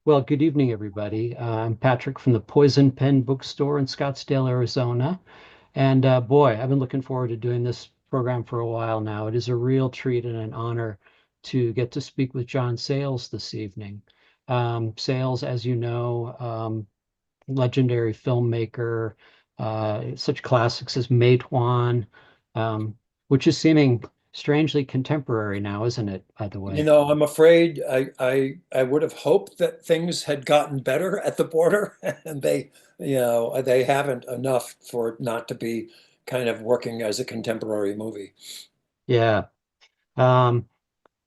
Well, good evening, everybody. I'm Patrick from the Poison Pen Bookstore in Scottsdale, Arizona. And boy, I've been looking forward to doing this program for a while now. It is a real treat and an honor to get to speak with John Sayles this evening. Sayles, as you know, legendary filmmaker, such classics as Matewan, um, which is seeming strangely contemporary now, isn't it, by the way? I'm afraid I would have hoped that things had gotten better at the border, and they haven't enough for it not to be kind of working as a contemporary movie. Yeah. Um,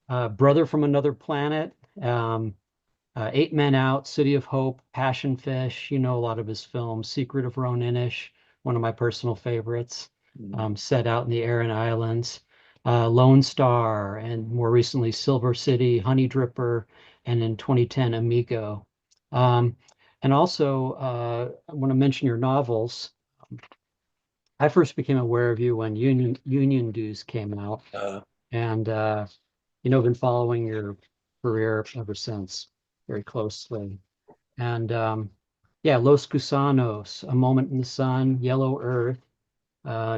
Brother from Another Planet, Eight Men Out, City of Hope, Passion Fish. You know a lot of his films. Secret of Ronin-ish, one of my personal favorites, Mm. set out in the Aran Islands. Lone Star, and more recently Silver City, Honey Dripper, and in 2010 Amigo. Um, and also, I want to mention your novels. I first became aware of you when Union Dues came out, Uh, and been following your career ever since very closely. And yeah, Los Gusanos, A Moment in the Sun, Yellow Earth,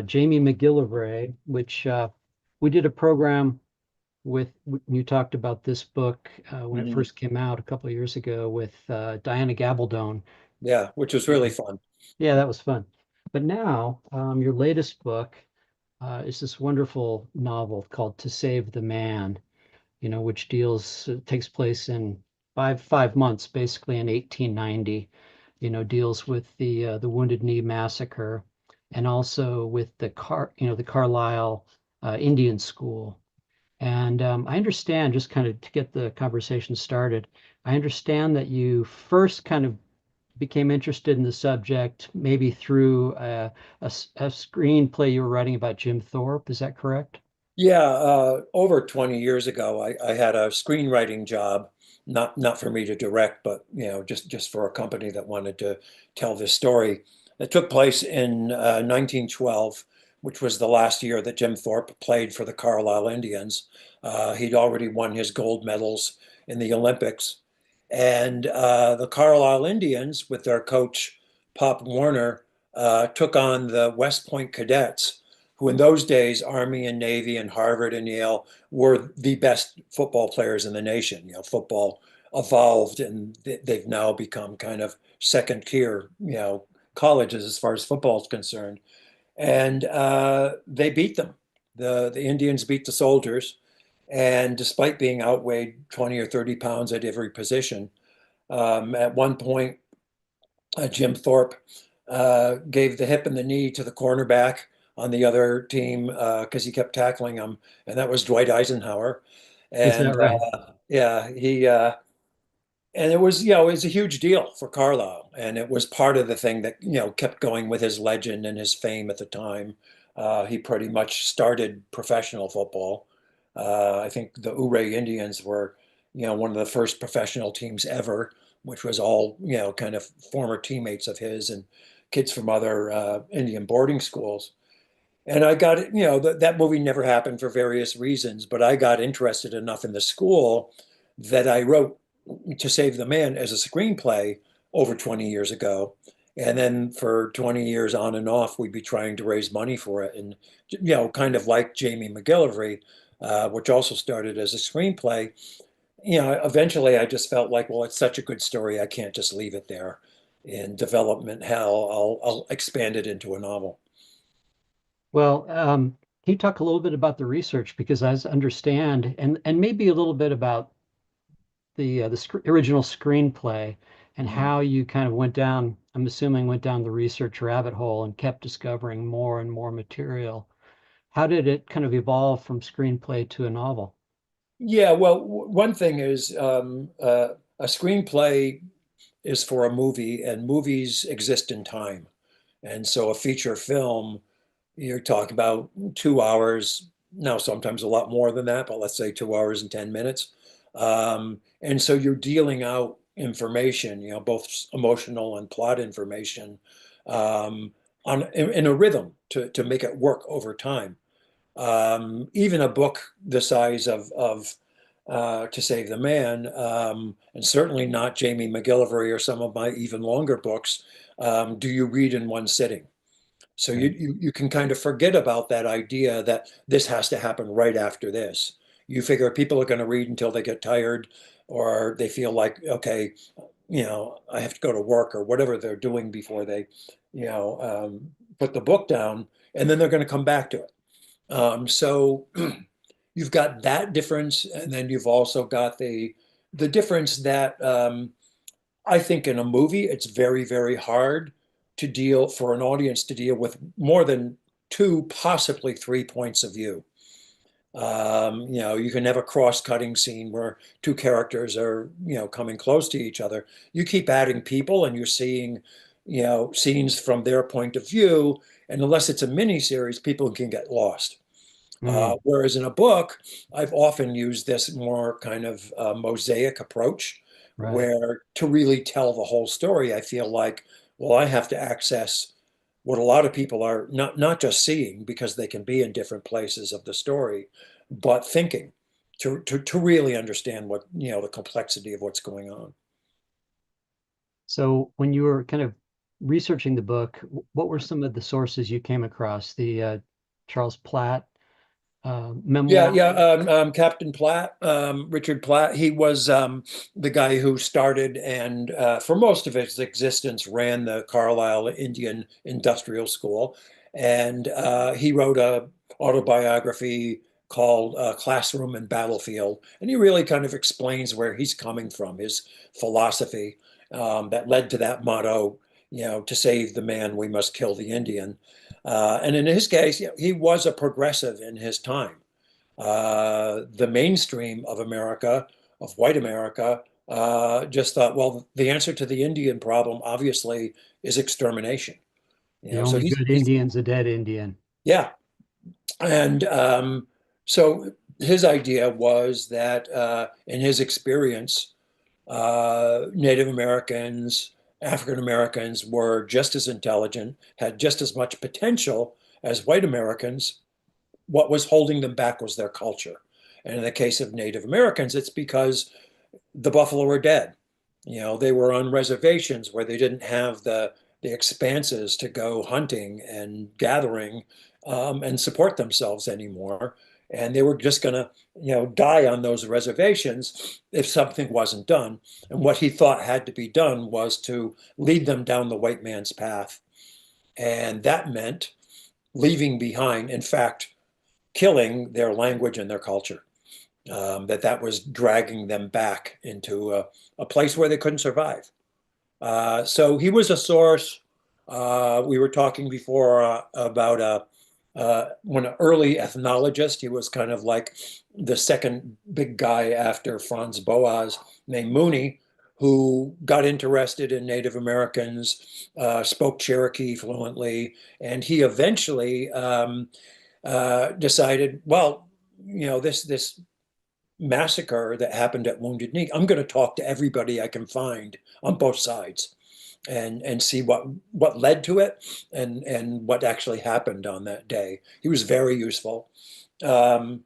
Jamie McGillivray, which we did a program with, you talked about this book when it mhm. first came out a couple of years ago with Diana Gabaldon. Yeah, which was really fun. Yeah, that was fun. But now, your latest book is this wonderful novel called To Save the Man, which takes place in five months, basically in 1890. Deals with the Wounded Knee massacre, and also with the Carlisle Indian School. And I understand, just kind of to get the conversation started, I understand that you first kind of became interested in the subject maybe through a screenplay you were writing about Jim Thorpe. Is that correct? Yeah, over 20 years ago, I had a screenwriting job, not for me to direct, but just for a company that wanted to tell this story. It took place in 1912, which was the last year that Jim Thorpe played for the Carlisle Indians. He'd already won his gold medals in the Olympics, and the Carlisle Indians, with their coach Pop Warner, took on the West Point Cadets, who in those days, Army and Navy and Harvard and Yale were the best football players in the nation. Football evolved and they've now become kind of second tier, colleges as far as football is concerned. And they beat them. The Indians beat the soldiers. And despite being outweighed 20 or 30 pounds at every position, at one point, Jim Thorpe gave the hip and the knee to the cornerback on the other team because he kept tackling him, and that was Dwight Eisenhower. Is that And right? yeah, he and it was it was a huge deal for Carlisle, and it was part of the thing that kept going with his legend and his fame at the time. He pretty much started professional football. I think the Ouray Indians were one of the first professional teams ever, which was all kind of former teammates of his and kids from other Indian boarding schools. And I got it, that movie never happened for various reasons, but I got interested enough in the school that I wrote To Save the Man as a screenplay over 20 years ago. And then for 20 years on and off, we'd be trying to raise money for it. And, kind of like Jamie McGillivray, which also started as a screenplay, eventually I just felt like, well, it's such a good story. I can't just leave it there in development hell. I'll expand it into a novel. Well, can you talk a little bit about the research? Because as I understand, and maybe a little bit about the original screenplay and Mm. how you kind of went down, I'm assuming went down the research rabbit hole and kept discovering more and more material. How did it kind of evolve from screenplay to a novel? Yeah, well, one thing is a screenplay is for a movie, and movies exist in time. And so a feature film, you're talking about 2 hours, now sometimes a lot more than that, but let's say 2 hours and 10 minutes. And so you're dealing out information, both emotional and plot information in a rhythm to make it work over time. Even a book the size of To Save the Man, and certainly not Jamie McGillivray or some of my even longer books, do you read in one sitting. So Right. you can kind of forget about that idea that this has to happen right after this. You figure people are going to read until they get tired or they feel like, okay, I have to go to work or whatever they're doing before they, put the book down, and then they're going to come back to it. So you've got that difference, and then you've also got the difference that I think in a movie it's very, very hard to deal for an audience to deal with more than two, possibly three points of view. You can have a cross-cutting scene where two characters are, coming close to each other. You keep adding people and you're seeing, scenes from their point of view. And unless it's a mini series, people can get lost. Mm, Whereas in a book, I've often used this more kind of mosaic approach, right. where to really tell the whole story, I feel like, well, I have to access what a lot of people are not just seeing because they can be in different places of the story, but thinking to really understand what, the complexity of what's going on. So when you were kind of researching the book, what were some of the sources you came across? The Charles Platt Yeah, memoir? yeah. Captain Platt, Richard Platt, he was the guy who started and for most of his existence ran the Carlisle Indian Industrial School. And he wrote a autobiography called Classroom and Battlefield. And he really kind of explains where he's coming from, his philosophy that led to that motto, to save the man, we must kill the Indian. And in his case, he was a progressive in his time. The mainstream of America, of white America, just thought, well, the answer to the Indian problem obviously is extermination. The So only good he's Indian's a dead Indian. yeah, and so his idea was that in his experience, Native Americans, African Americans were just as intelligent, had just as much potential as white Americans. What was holding them back was their culture. And in the case of Native Americans, it's because the buffalo were dead. They were on reservations where they didn't have the expanses to go hunting and gathering and support themselves anymore. And they were just going to, die on those reservations if something wasn't done. And what he thought had to be done was to lead them down the white man's path. And that meant leaving behind, in fact, killing their language and their culture. That was dragging them back into a place where they couldn't survive. So he was a source. We were talking before about when an early ethnologist. He was kind of like the second big guy after Franz Boas, named Mooney, who got interested in Native Americans, spoke Cherokee fluently, and he eventually decided, well, this massacre that happened at Wounded Knee, I'm going to talk to everybody I can find on both sides and see what led to it and what actually happened on that day. He was very useful. Um,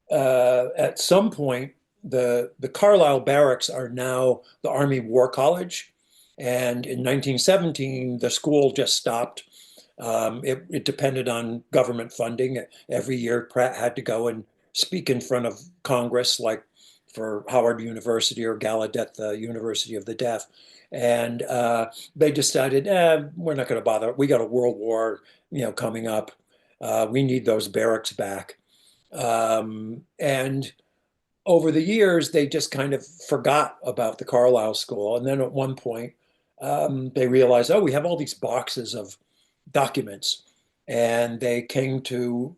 at some point, the Carlisle barracks are now the Army War College, and in 1917, the school just stopped. It depended on government funding. Every year, Pratt had to go and speak in front of Congress, like for Howard University or Gallaudet, the University of the Deaf. And they decided, we're not going to bother. We got a world war, coming up. We need those barracks back. And over the years, they just kind of forgot about the Carlisle School. And then at one point, they realized, oh, we have all these boxes of documents. And they came to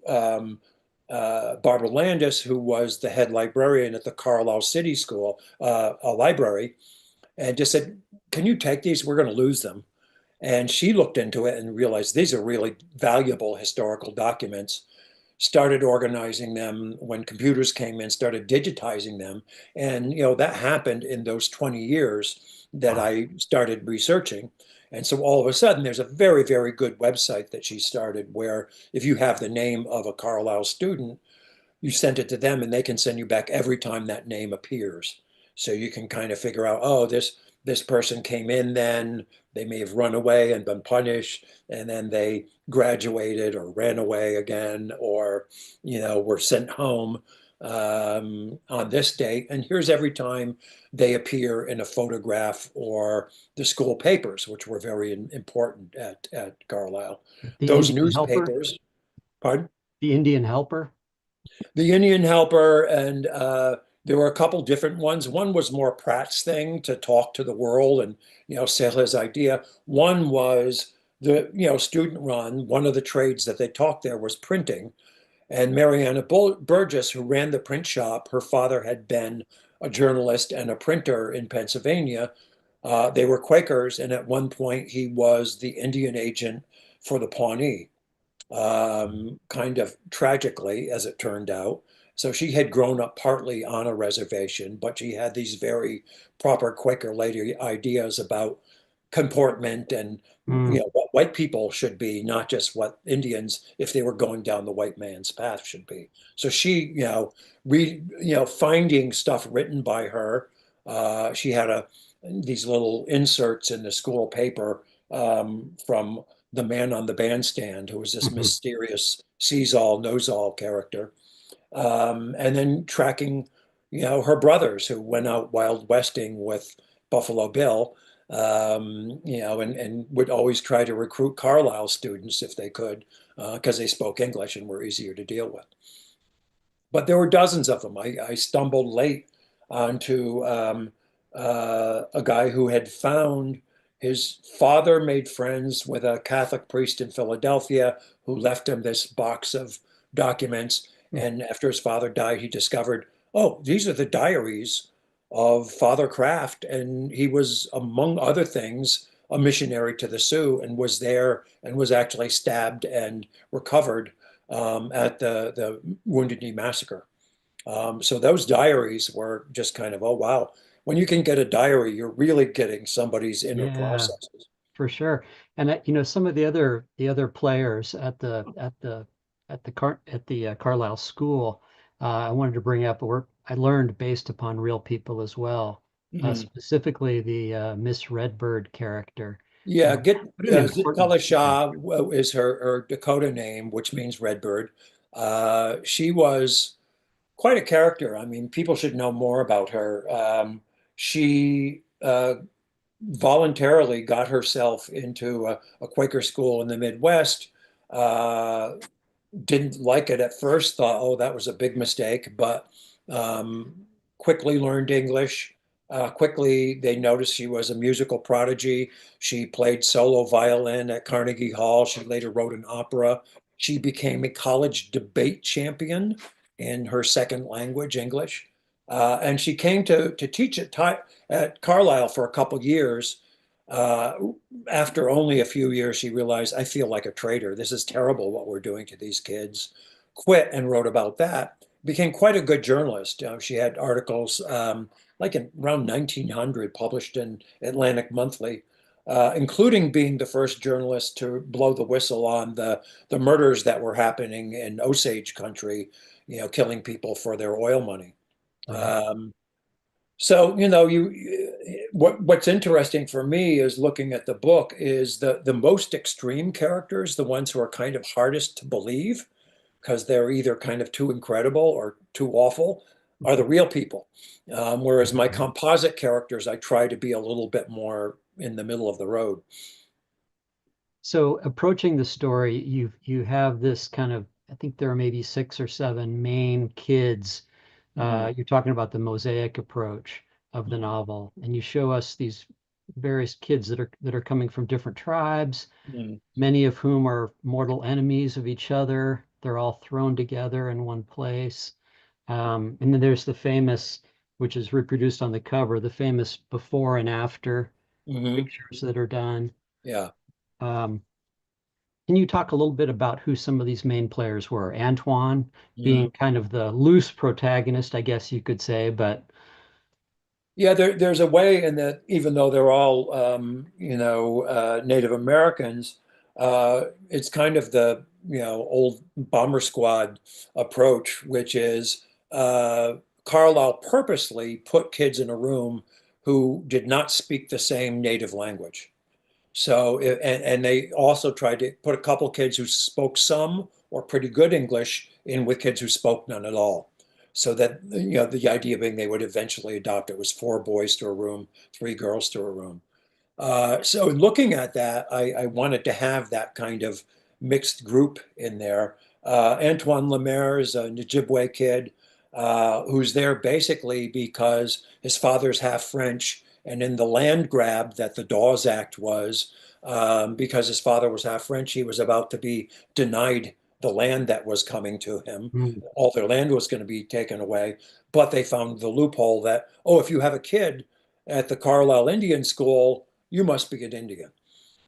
Barbara Landis, who was the head librarian at the Carlisle City School, a library, and just said, can you take these? We're going to lose them. And she looked into it and realized these are really valuable historical documents, started organizing them when computers came in, started digitizing them. And, that happened in those 20 years that Wow. I started researching. And so all of a sudden, there's a very, very good website that she started where if you have the name of a Carlisle student, you sent it to them and they can send you back every time that name appears. So you can kind of figure out, oh, this person came in then, they may have run away and been punished, and then they graduated or ran away again, or were sent home on this date. And here's every time they appear in a photograph or the school papers, which were very important at Carlisle. The Those Indian helper, newspapers, pardon? the Indian helper. The Indian helper, and there were a couple different ones. One was more Pratt's thing to talk to the world and sell his idea. One was the student run. One of the trades that they taught there was printing. And Mariana Burgess, who ran the print shop, her father had been a journalist and a printer in Pennsylvania. They were Quakers, and at one point he was the Indian agent for the Pawnee, kind of tragically, as it turned out. So she had grown up partly on a reservation, but she had these very proper Quaker lady ideas about comportment and Mm, what white people should be, not just what Indians, if they were going down the white man's path, should be. So she, finding stuff written by her. She had these little inserts in the school paper from the man on the bandstand, who was this mhm. mysterious sees all, knows all character. And then tracking, her brothers who went out wild westing with Buffalo Bill, and would always try to recruit Carlisle students if they could, because they spoke English and were easier to deal with. But there were dozens of them. I stumbled late onto a guy who had found his father made friends with a Catholic priest in Philadelphia who left him this box of documents. And after his father died, he discovered, oh, these are the diaries of Father Kraft. And he was, among other things, a missionary to the Sioux and was there and was actually stabbed and recovered at the Wounded Knee Massacre. So those diaries were just kind of, oh, wow. When you can get a diary, you're really getting somebody's inner Yeah, processes. for sure. And some of the other players at the Carlisle school, I wanted to bring up, or I learned based upon real people as well. Mhm. Specifically the Miss Redbird character. Yeah, What an important Zitkala character. Shah is her Dakota name, which means redbird. She was quite a character. I mean, people should know more about her. She voluntarily got herself into a Quaker school in the Midwest. Uh, didn't like it at first, thought, oh, that was a big mistake, but um, quickly learned English. Quickly, they noticed she was a musical prodigy. She played solo violin at Carnegie Hall. She later wrote an opera. She became a college debate champion in her second language, English. And she came to teach at Carlisle for a couple years. Uh, After only a few years, she realized, I feel like a traitor. This is terrible what we're doing to these kids. Quit and wrote about that. Became quite a good journalist. She had articles like in around 1900 published in Atlantic Monthly, including being the first journalist to blow the whistle on the murders that were happening in Osage country, killing people for their oil money. Right. Um, so, what's interesting for me is looking at the book is the most extreme characters, the ones who are kind of hardest to believe because they're either kind of too incredible or too awful, are the real people. Whereas my Mhm. composite characters, I try to be a little bit more in the middle of the road. So approaching the story, you have this kind of, I think there are maybe six or seven main kids. Mhm. You're talking about the mosaic approach of the novel, and you show us these various kids that are coming from different tribes, Mhm. many of whom are mortal enemies of each other. They're all thrown together in one place. And then there's the famous, which is reproduced on the cover, the famous before and after Mhm. pictures that are done. Yeah. Um, can you talk a little bit about who some of these main players were? Antoine being Mhm. kind of the loose protagonist, I guess you could say, but Yeah, there's a way in that even though they're all Native Americans, it's kind of old bomber squad approach, which is Carlyle purposely put kids in a room who did not speak the same native language. So, and they also tried to put a couple kids who spoke some or pretty good English in with kids who spoke none at all. So that, the idea being they would eventually adopt it was 4 boys to a room, 3 girls to a room. So looking at that, I wanted to have that kind of mixed group in there. Antoine Lemaire is an Ojibwe kid who's there basically because his father's half French, and in the land grab that the Dawes Act was, because his father was half French, he was about to be denied the land that was coming to him. Mm. All their land was going to be taken away, but they found the loophole that, oh, if you have a kid at the Carlisle Indian School, you must be an Indian.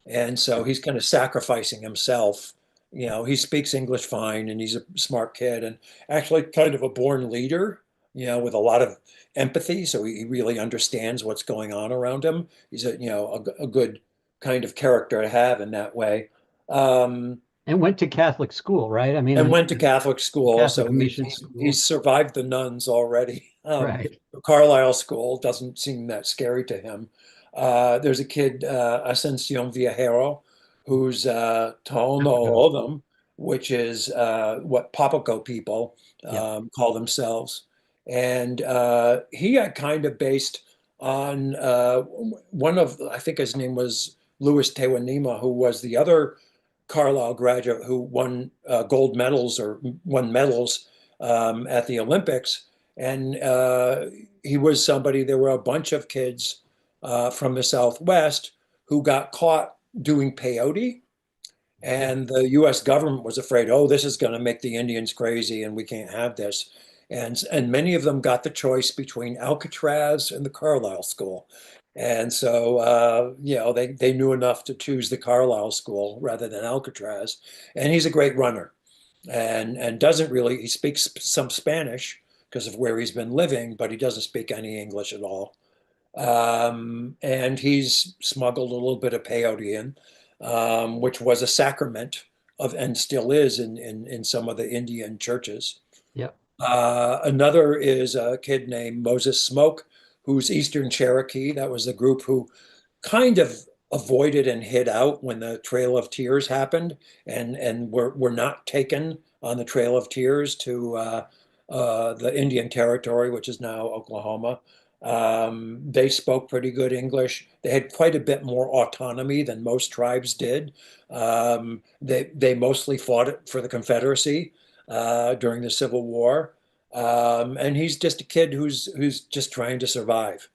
And so he's kind of sacrificing himself. He speaks English fine and he's a smart kid and actually kind of a born leader, with a lot of empathy. So he really understands what's going on around him. He's a good kind of character to have in that way. Um, And went to Catholic school, right? I mean, and went to Catholic school, Catholic so mission he's school, survived the nuns already. right? Carlisle School doesn't seem that scary to him. There's a kid, Ascension Viajero, who's Tohono Papago. O'odham, which is what Papago people Yeah, call themselves. And he had kind of based on one of, I think his name was Louis Tewanima, who was the other Carlisle graduate who won gold medals or won medals at the Olympics. And he was somebody, there were a bunch of kids from the Southwest who got caught doing peyote. yeah, And the US government was afraid, oh, this is going to make the Indians crazy and we can't have this. And many of them got the choice between Alcatraz and the Carlisle School. And so, they knew enough to choose the Carlisle School rather than Alcatraz. And he's a great runner and doesn't really, he speaks some Spanish because of where he's been living, but he doesn't speak any English at all. And he's smuggled a little bit of peyote in, which was a sacrament of, and still is in some of the Indian churches. yeah. Another is a kid named Moses Smoke, who's Eastern Cherokee. That was the group who kind of avoided and hid out when the Trail of Tears happened, and were not taken on the Trail of Tears to the Indian Territory, which is now Oklahoma. They spoke pretty good English. They had quite a bit more autonomy than most tribes did. They mostly fought for the Confederacy during the Civil War. And he's just a kid who's just trying to survive.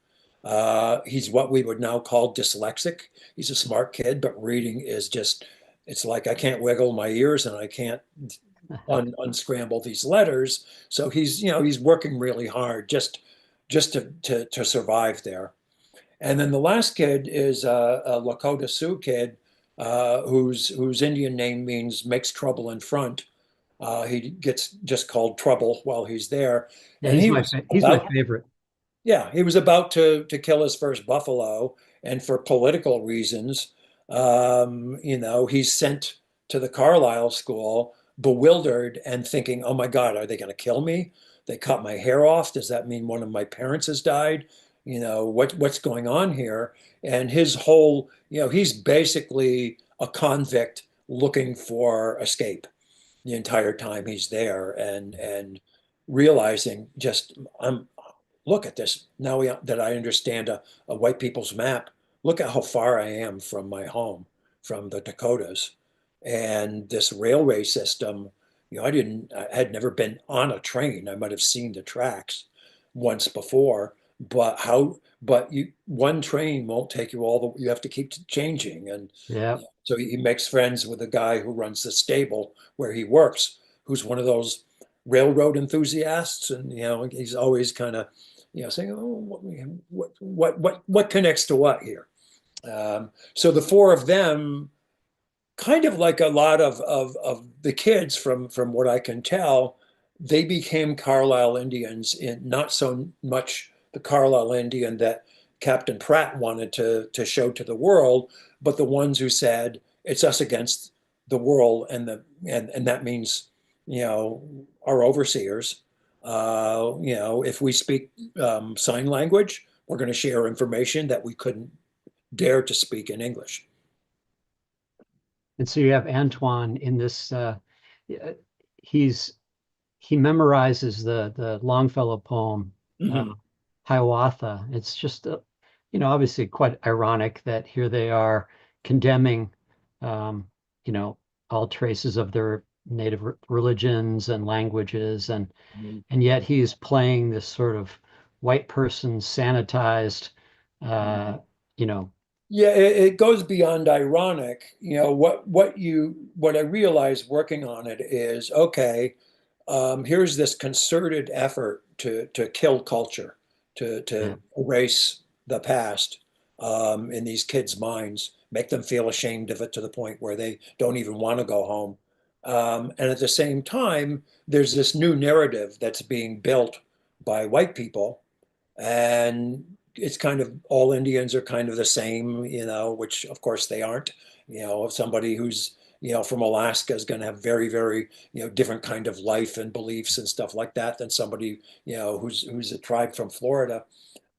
He's what we would now call dyslexic. He's a smart kid, but reading is just, it's like I can't wiggle my ears and I can't unscramble these letters. So he's working really hard just to survive there. And then the last kid is a Lakota Sioux kid whose Indian name means makes trouble in front. He gets just called Trouble while he's there. Yeah, And he's he my was he's my about, favorite. yeah, he was about to kill his first buffalo. And for political reasons, he's sent to the Carlisle School, bewildered and thinking, oh my God, are they going to kill me? They cut my hair off. Does that mean one of my parents has died? What's going on here? And his whole, he's basically a convict looking for escape the entire time he's there, and realizing just look at this now that I understand a white people's map. Look at how far I am from my home, from the Dakotas, and this railway system. I had never been on a train. I might have seen the tracks once before, but one train won't take you all the, you have to keep changing. And Yeah, so he makes friends with the guy who runs the stable where he works, who's one of those railroad enthusiasts. And, he's always kind of, saying, oh, what connects to what here? So the four of them, kind of like a lot of the kids from what I can tell, they became Carlisle Indians in not so much the Carlisle Indian that Captain Pratt wanted to show to the world, but the ones who said it's us against the world, and that means, our overseers. If we speak sign language, we're going to share information that we couldn't dare to speak in English. And so you have Antoine in this. Uh, he's he memorizes the Longfellow poem, uh, Hmm. Hiawatha. It's just, obviously quite ironic that here they are condemning, um, you know, all traces of their native religions and languages, and yet he's playing this sort of white person sanitized, uh, you know, Yeah, it goes beyond ironic. What I realized working on it is, okay, here's this concerted effort to kill culture, yeah, to erase the past in these kids' minds, make them feel ashamed of it to the point where they don't even want to go home. And at the same time, there's this new narrative that's being built by white people, and it's kind of all Indians are kind of the same, which of course they aren't. Somebody who's from Alaska is going to have very, very different kind of life and beliefs and stuff like that than somebody who's a tribe from Florida.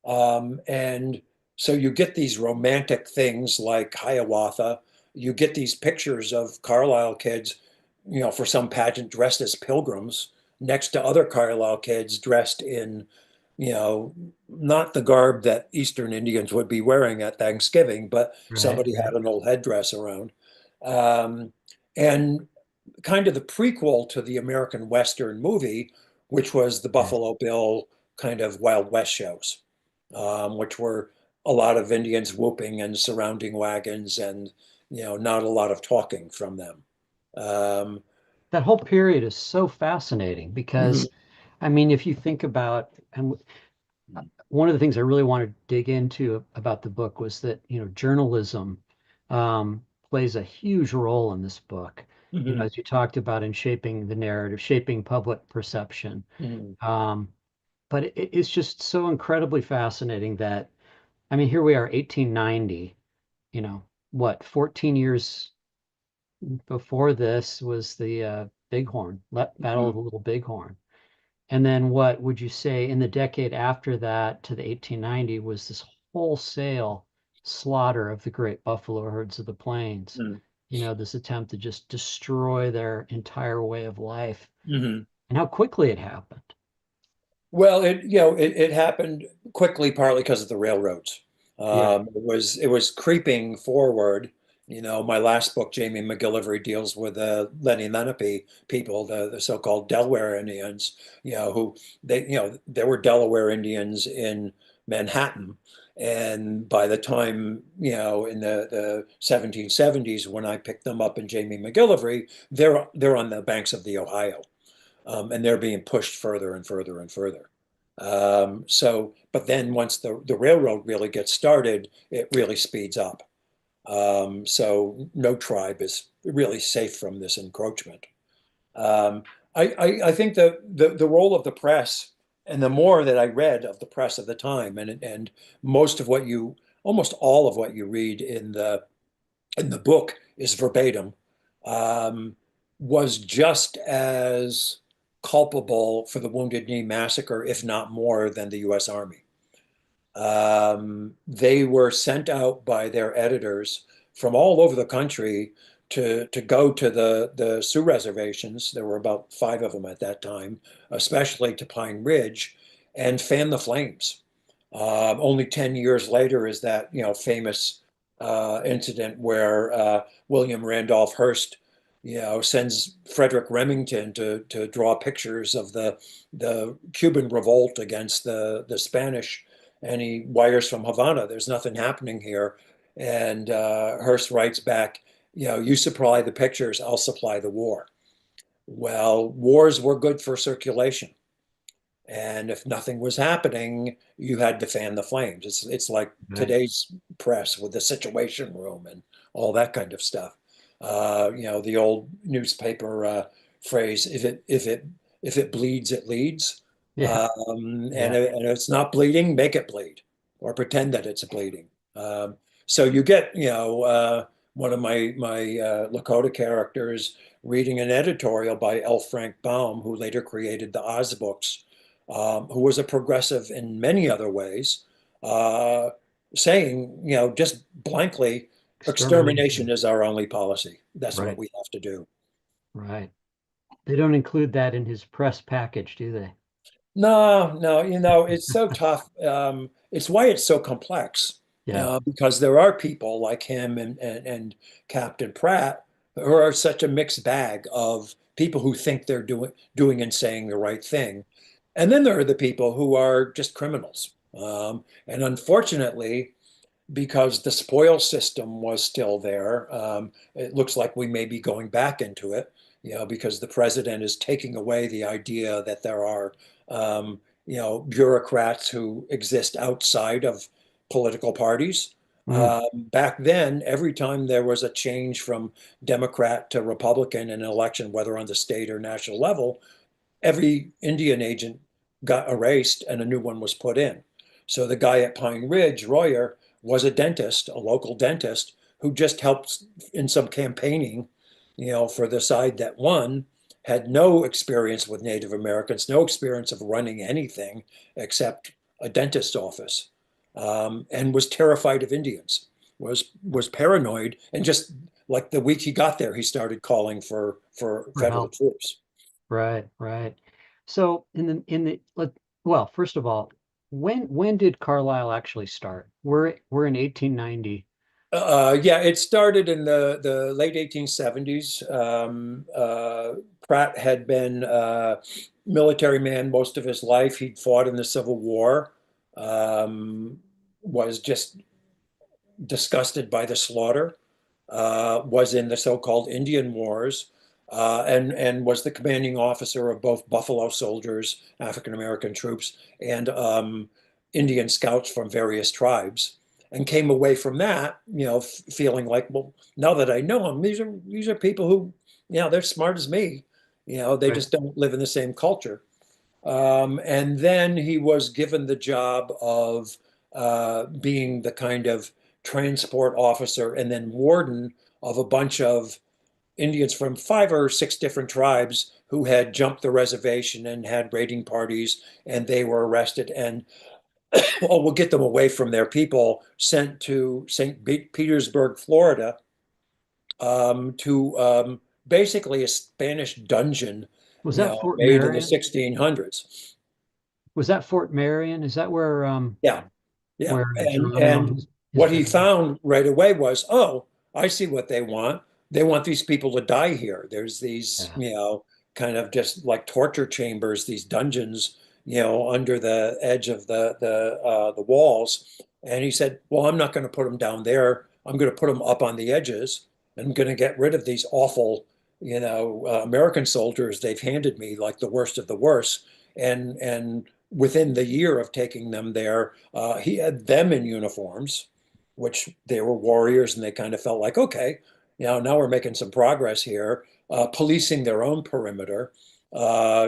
And so you get these romantic things like Hiawatha. You get these pictures of Carlisle kids, for some pageant dressed as pilgrims next to other Carlisle kids dressed in, you know, not the garb that Eastern Indians would be wearing at Thanksgiving, but right, somebody right, had an old headdress around. Um, and kind of the prequel to the American Western movie, which was the right. Buffalo Bill kind of Wild West shows, which were a lot of Indians whooping and surrounding wagons and, not a lot of talking from them. Um, That whole period is so fascinating mhm, because, I mean, if you think about, and one of the things I really wanted to dig into about the book was that, journalism plays a huge role in this book, mhm, as you talked about in shaping the narrative, shaping public perception. mhm, Um, but it's just so incredibly fascinating that, I mean, here we are, 1890, what, 14 years before this was the Bighorn, Battle of mhm, the Little Bighorn. And then what would you say in the decade after that to the 1890 was this wholesale slaughter of the great buffalo herds of the plains? mhm, This attempt to just destroy their entire way of life mhm. and how quickly it happened. Well, it happened quickly, partly because of the railroads. Yeah, It was creeping forward. My last book, Jamie McGillivray, deals with the Lenni Lenape people, the so-called Delaware Indians. There were Delaware Indians in Manhattan, and by the time in the 1770s, when I picked them up in Jamie McGillivray, they're on the banks of the Ohio, and they're being pushed further and further and further. But then once the railroad really gets started, it really speeds up. So no tribe is really safe from this encroachment. Um, I think the role of the press, and the more that I read of the press of the time, and almost all of what you read in the book is verbatim, um, was just as culpable for the Wounded Knee Massacre, if not more, than the U.S. Army. They were sent out by their editors from all over the country to go to the Sioux reservations. There were about 5 of them at that time, especially to Pine Ridge, and fan the flames. Only 10 years later is that famous incident where William Randolph Hearst sends Frederick Remington to draw pictures of the Cuban revolt against the Spanish, and he wires from Havana, there's nothing happening here. And Hearst writes back, you supply the pictures, I'll supply the war. Well, wars were good for circulation. And if nothing was happening, you had to fan the flames. It's like right. today's press with the Situation Room and all that kind of stuff. The old newspaper phrase: "If it bleeds, it leads." Yeah, And yeah. if it's not bleeding, make it bleed, or pretend that it's bleeding. So you get one of my Lakota characters reading an editorial by L. Frank Baum, who later created the Oz books, who was a progressive in many other ways, uh, saying, just blankly, extermination Extermination. is our only policy. That's what Right, we have to do. right. They don't include that in his press package, do they? No, no, it's so tough. It's why it's so complex, Yeah. because there are people like him and Captain Pratt who are such a mixed bag of people who think they're doing and saying the right thing. And then there are the people who are just criminals. And unfortunately, because the spoil system was still there. It looks like we may be going back into it, because the president is taking away the idea that there are, bureaucrats who exist outside of political parties. Mm. Back then, every time there was a change from Democrat to Republican in an election, whether on the state or national level, every Indian agent got erased and a new one was put in. So the guy at Pine Ridge, Royer, was a dentist, a local dentist, who just helped in some campaigning, for the side that won, had no experience with Native Americans, no experience of running anything except a dentist's office, and was terrified of Indians, was paranoid, and just like the week he got there, he started calling for For federal help. troops. Right, right. So well, first of all, when did Carlisle actually start? We're in 1890. Yeah, it started in the late 1870s. Pratt had been a military man most of his life. He'd fought in the Civil War, was just disgusted by the slaughter, was in the so-called Indian Wars, and was the commanding officer of both Buffalo Soldiers, African American troops, and Indian scouts from various tribes, and came away from that, feeling like, well, now that I know them, these are people who, they're smart as me. They Right. just don't live in the same culture. And then he was given the job of being the kind of transport officer and then warden of a bunch of Indians from 5 or 6 different tribes who had jumped the reservation and had raiding parties, and they were arrested. And oh, we'll get them away from their people, sent to St. Petersburg, Florida, to basically a Spanish dungeon, Was that Fort made in the Marion? 1600s. Was that Fort Marion? Is that Yeah. Yeah, where and Geronimo his what he band? found right away was, oh, I see what they want. They want these people to die here. There's these, Yeah. kind of just like torture chambers, these dungeons, under the edge of the walls. And he said, well, I'm not going to put them down there. I'm going to put them up on the edges. I'm going to get rid of these awful, American soldiers they've handed me, like the worst of the worst. And within the year of taking them there, he had them in uniforms, which they were warriors, and they kind of felt like, okay, now we're making some progress here, policing their own perimeter,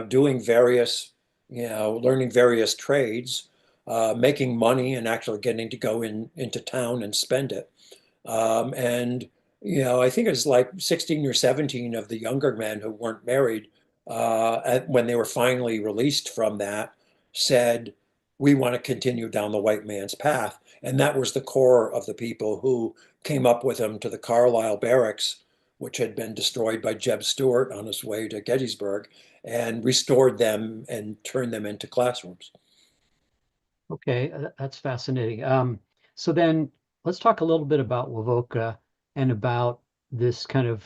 doing various, learning various trades, making money, and actually getting to go into town and spend it. And I think it was like 16 or 17 of the younger men who weren't married, when they were finally released from that, said, we want to continue down the white man's path. And that was the core of the people who came up with him to the Carlisle barracks, which had been destroyed by Jeb Stuart on his way to Gettysburg, and restored them and turned them into classrooms. Okay, that's fascinating. So then let's talk a little bit about Wavoka and about this kind of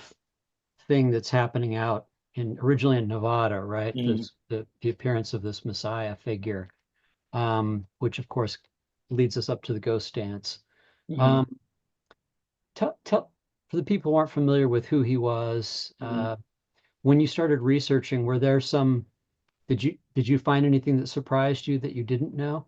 thing that's happening out in originally in Nevada, right? Mm-hmm. The appearance of this Messiah figure, which of course leads us up to the ghost dance. Mm-hmm. Um, tell for the people who aren't familiar with who he was, Mm-hmm. when you started researching, were there some, did you find anything that surprised you that you didn't know?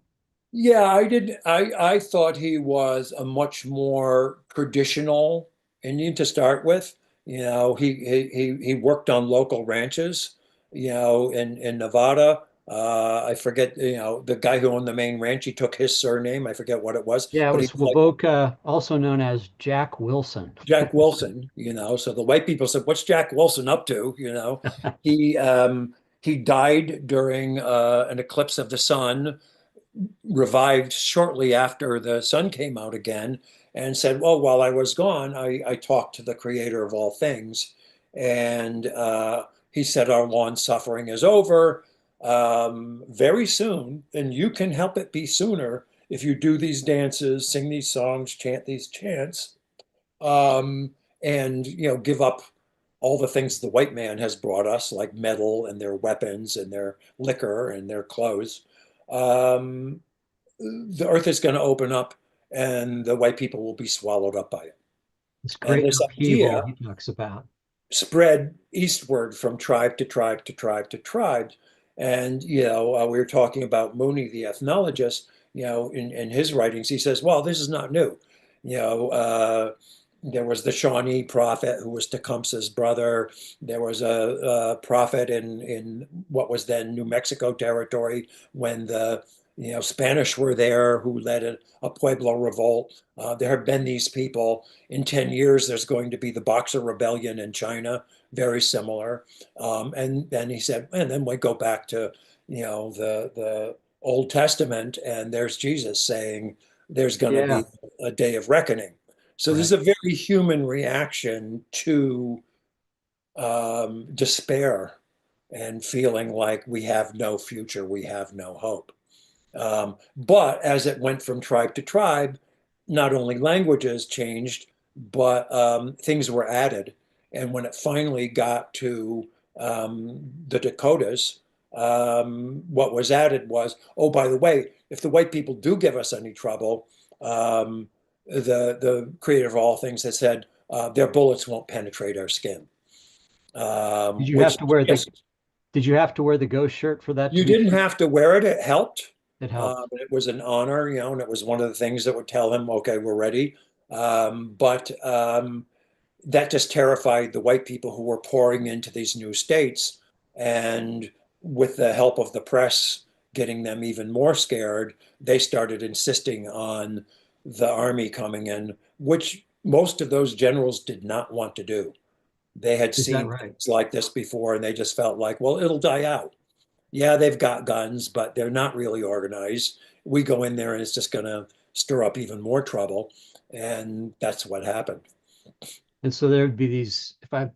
Yeah, I did. I thought he was a much more traditional Indian to start with. He worked on local ranches, in Nevada. I forget, the guy who owned the main ranch, he took his surname. I forget what it was, Yeah, it but was he's like Wovoka, also known as Jack Wilson. Jack Wilson, So the white people said, "What's Jack Wilson up to?" He he died during an eclipse of the sun, revived shortly after the sun came out again, and said, "Well, while I was gone, I talked to the creator of all things." And he said, "Our long suffering is over very soon, and you can help it be sooner if you do these dances, sing these songs, chant these chants, um, and give up all the things the white man has brought us, like metal and their weapons and their liquor and their clothes. Um, the earth is going to open up and the white people will be swallowed up by it." This And great this upheaval idea he talks about. spread eastward from tribe to tribe to tribe to tribe. And, we were talking about Mooney, the ethnologist, in his writings, he says, well, this is not new. You know, there was the Shawnee prophet who was Tecumseh's brother. There was a prophet in what was then New Mexico territory when the Spanish were there who led a Pueblo revolt. There have been these people. In 10 years, there's going to be the Boxer Rebellion in China, very similar. And then he said, and then we go back to, the Old Testament, and there's Jesus saying there's going to Yeah, be a day of reckoning. So there's right. a very human reaction to despair and feeling like we have no future, we have no hope. But as it went from tribe to tribe, not only languages changed, but things were added. And when it finally got to the Dakotas, what was added was, oh, by the way, if the white people do give us any trouble, the creator of all things has said their bullets won't penetrate our skin, Did you have which to wear the just did you have to wear the ghost shirt for that to you be didn't true? have to wear it. It helped. It helped. It was an honor, and it was one of the things that would tell him, okay, we're ready. But that just terrified the white people who were pouring into these new states. And with the help of the press getting them even more scared, they started insisting on the army coming in, which most of those generals did not want to do. They had Is that seen right? things like this before, and they just felt like, well, it'll die out. Yeah, they've got guns, but they're not really organized. We go in there and it's just going to stir up even more trouble. And that's what happened. And so there would be these, if I'm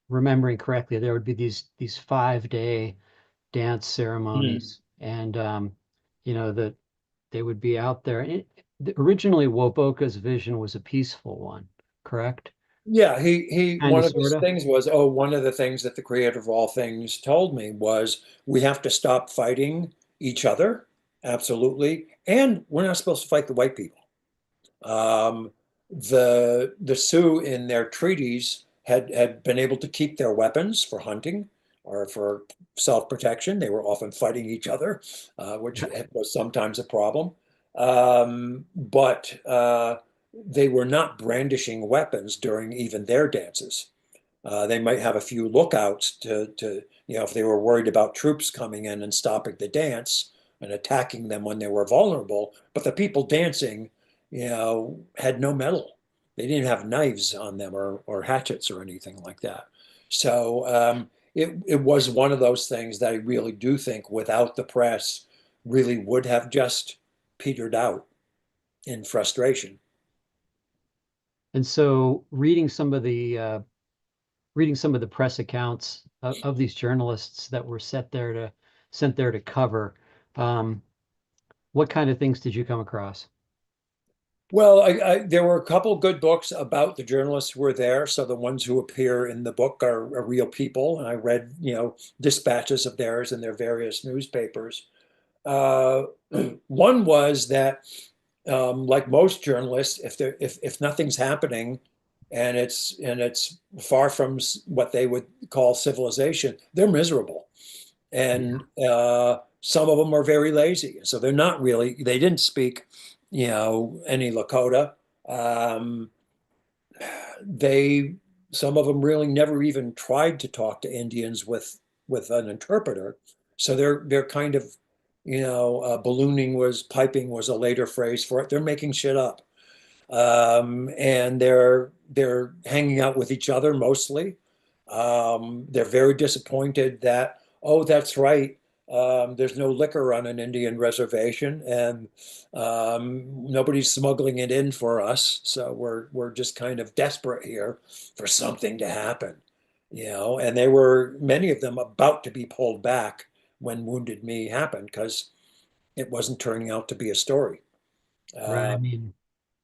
remembering correctly, there would be these 5-day dance Mm. ceremonies, and that they would be out there. And originally, Woboka's vision was a peaceful one, correct? Yeah, he Kind one of, of sort his of. things was, oh, one of the things that the creator of all things told me was we have to stop fighting each other. Absolutely. And we're not supposed to fight the white people. Um, the Sioux in their treaties had been able to keep their weapons for hunting or for self-protection. They were often fighting each other, which Yeah. was sometimes a problem. But they were not brandishing weapons during even their dances. They might have a few lookouts if they were worried about troops coming in and stopping the dance and attacking them when they were vulnerable. But the people dancing, had no metal. They didn't have knives on them or hatchets or anything like that. So it was one of those things that I really do think without the press really would have just petered out in frustration. And so reading some of the press accounts of these journalists that were sent there to cover, um, what kind of things did you come across? Well, there were a couple good books about the journalists who were there. So the ones who appear in the book are real people, and I read, dispatches of theirs in their various newspapers. Uh, One was that, like most journalists, if nothing's happening, and it's far from what they would call civilization, they're miserable, Yeah. and some of them are very lazy. So they're not really. They didn't speak, any Lakota. Um, they some of them really never even tried to talk to Indians with an interpreter. So they're kind of, ballooning was piping was a later phrase for it. They're making shit up. And they're hanging out with each other mostly. They're very disappointed that, oh, that's right. There's no liquor on an Indian reservation, and nobody's smuggling it in for us. So we're just kind of desperate here for something to happen, And they were, many of them, about to be pulled back when Wounded Knee happened because it wasn't turning out to be a story. Right. I Uh, mean,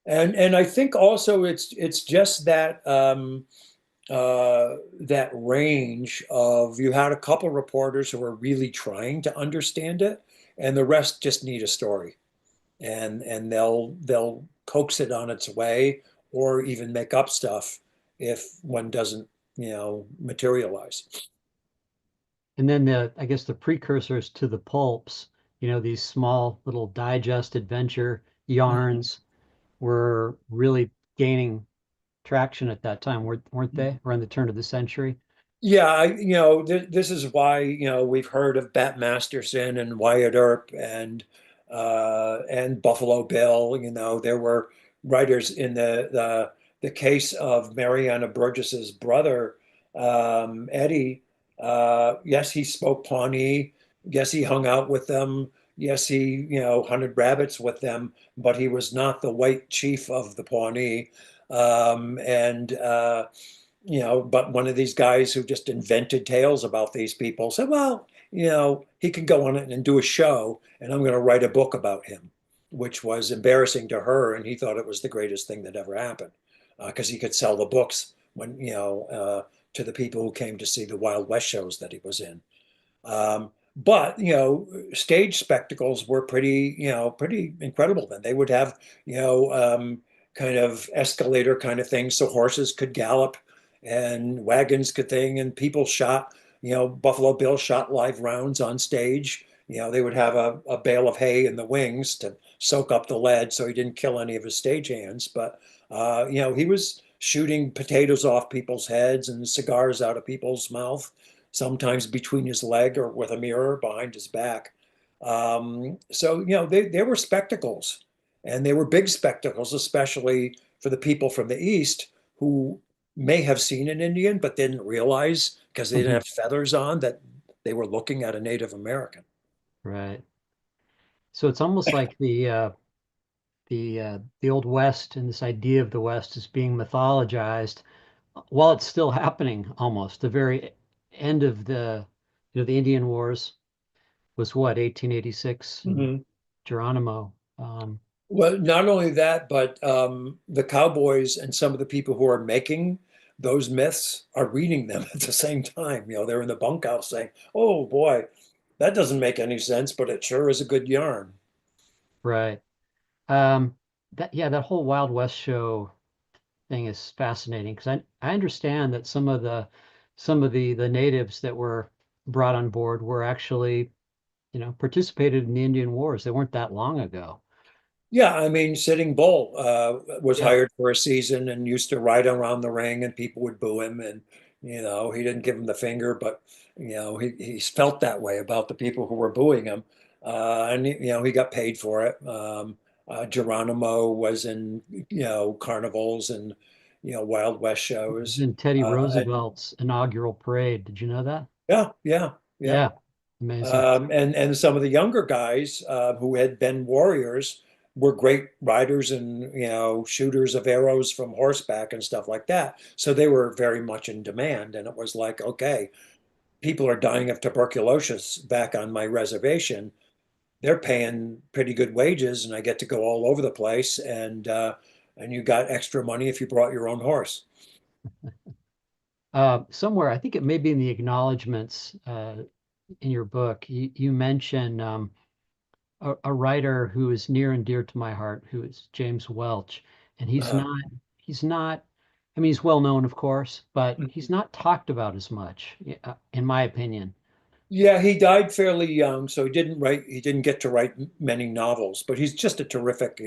and I think also it's just that that range of, you had a couple reporters who are really trying to understand it, and the rest just need a story, and they'll coax it on its way, or even make up stuff if one doesn't materialize. and then I guess the precursors to the pulps, these small little digest adventure Mhm. yarns were really gaining traction at that time, weren't they? Around the turn of the century. Yeah, this is why, we've heard of Bat Masterson and Wyatt Earp and Buffalo Bill. There were writers in the case of Mariana Burgess's brother, Eddie. Yes, he spoke Pawnee. Yes, he hung out with them. Yes, he, hunted rabbits with them, but he was not the white chief of the Pawnee. And but one of these guys who just invented tales about these people said, well, he can go on it and do a show, and I'm going to write a book about him, which was embarrassing to her. And he thought it was the greatest thing that ever happened because he could sell the books to the people who came to see the Wild West shows that he was in. But stage spectacles were pretty incredible then. They would have kind of escalator kind of things, so horses could gallop and wagons could thing, and people shot. Buffalo Bill shot live rounds on stage. They would have a bale of hay in the wings to soak up the lead, so he didn't kill any of his stagehands. But he was shooting potatoes off people's heads and cigars out of people's mouth, sometimes between his leg or with a mirror behind his back. So, they were spectacles, and they were big spectacles, especially for the people from the East who may have seen an Indian, but didn't realize because they didn't Mhm. have feathers on that they were looking at a Native American. Right. So it's almost like the old West and this idea of the West is being mythologized while it's still happening almost. The very end of the Indian Wars was what, 1886 and Mhm. Geronimo. Well, not only that, but the cowboys and some of the people who are making those myths are reading them at the same time. They're in the bunkhouse saying, "Oh boy, that doesn't make any sense, but it sure is a good yarn." Right. That whole Wild West show thing is fascinating because I understand that some of the natives that were brought on board were actually, participated in the Indian Wars. They weren't that long ago. Yeah, I mean, Sitting Bull was Yeah. hired for a season and used to ride around the ring, and people would boo him, and he didn't give him the finger, but he felt that way about the people who were booing him, and he got paid for it. Geronimo was in carnivals and Wild West It was shows, in Teddy and Roosevelt's inaugural parade. Did you know that? yeah, yeah, yeah. Yeah. Amazing. And some of the younger guys who had been warriors were great riders and shooters of arrows from horseback and stuff like that. So they were very much in demand, and it was like, okay, people are dying of tuberculosis back on my reservation. They're paying pretty good wages, and I get to go all over the place, and you got extra money if you brought your own horse. Somewhere, I think it may be in the acknowledgments in your book, you mention a writer who is near and dear to my heart, who is James Welch, and Uh, he's not, I mean, he's well known, of course, but he's mhm. not talked about as much, in my opinion. Yeah, he died fairly young, so he didn't get to write many novels, but he's just a terrific,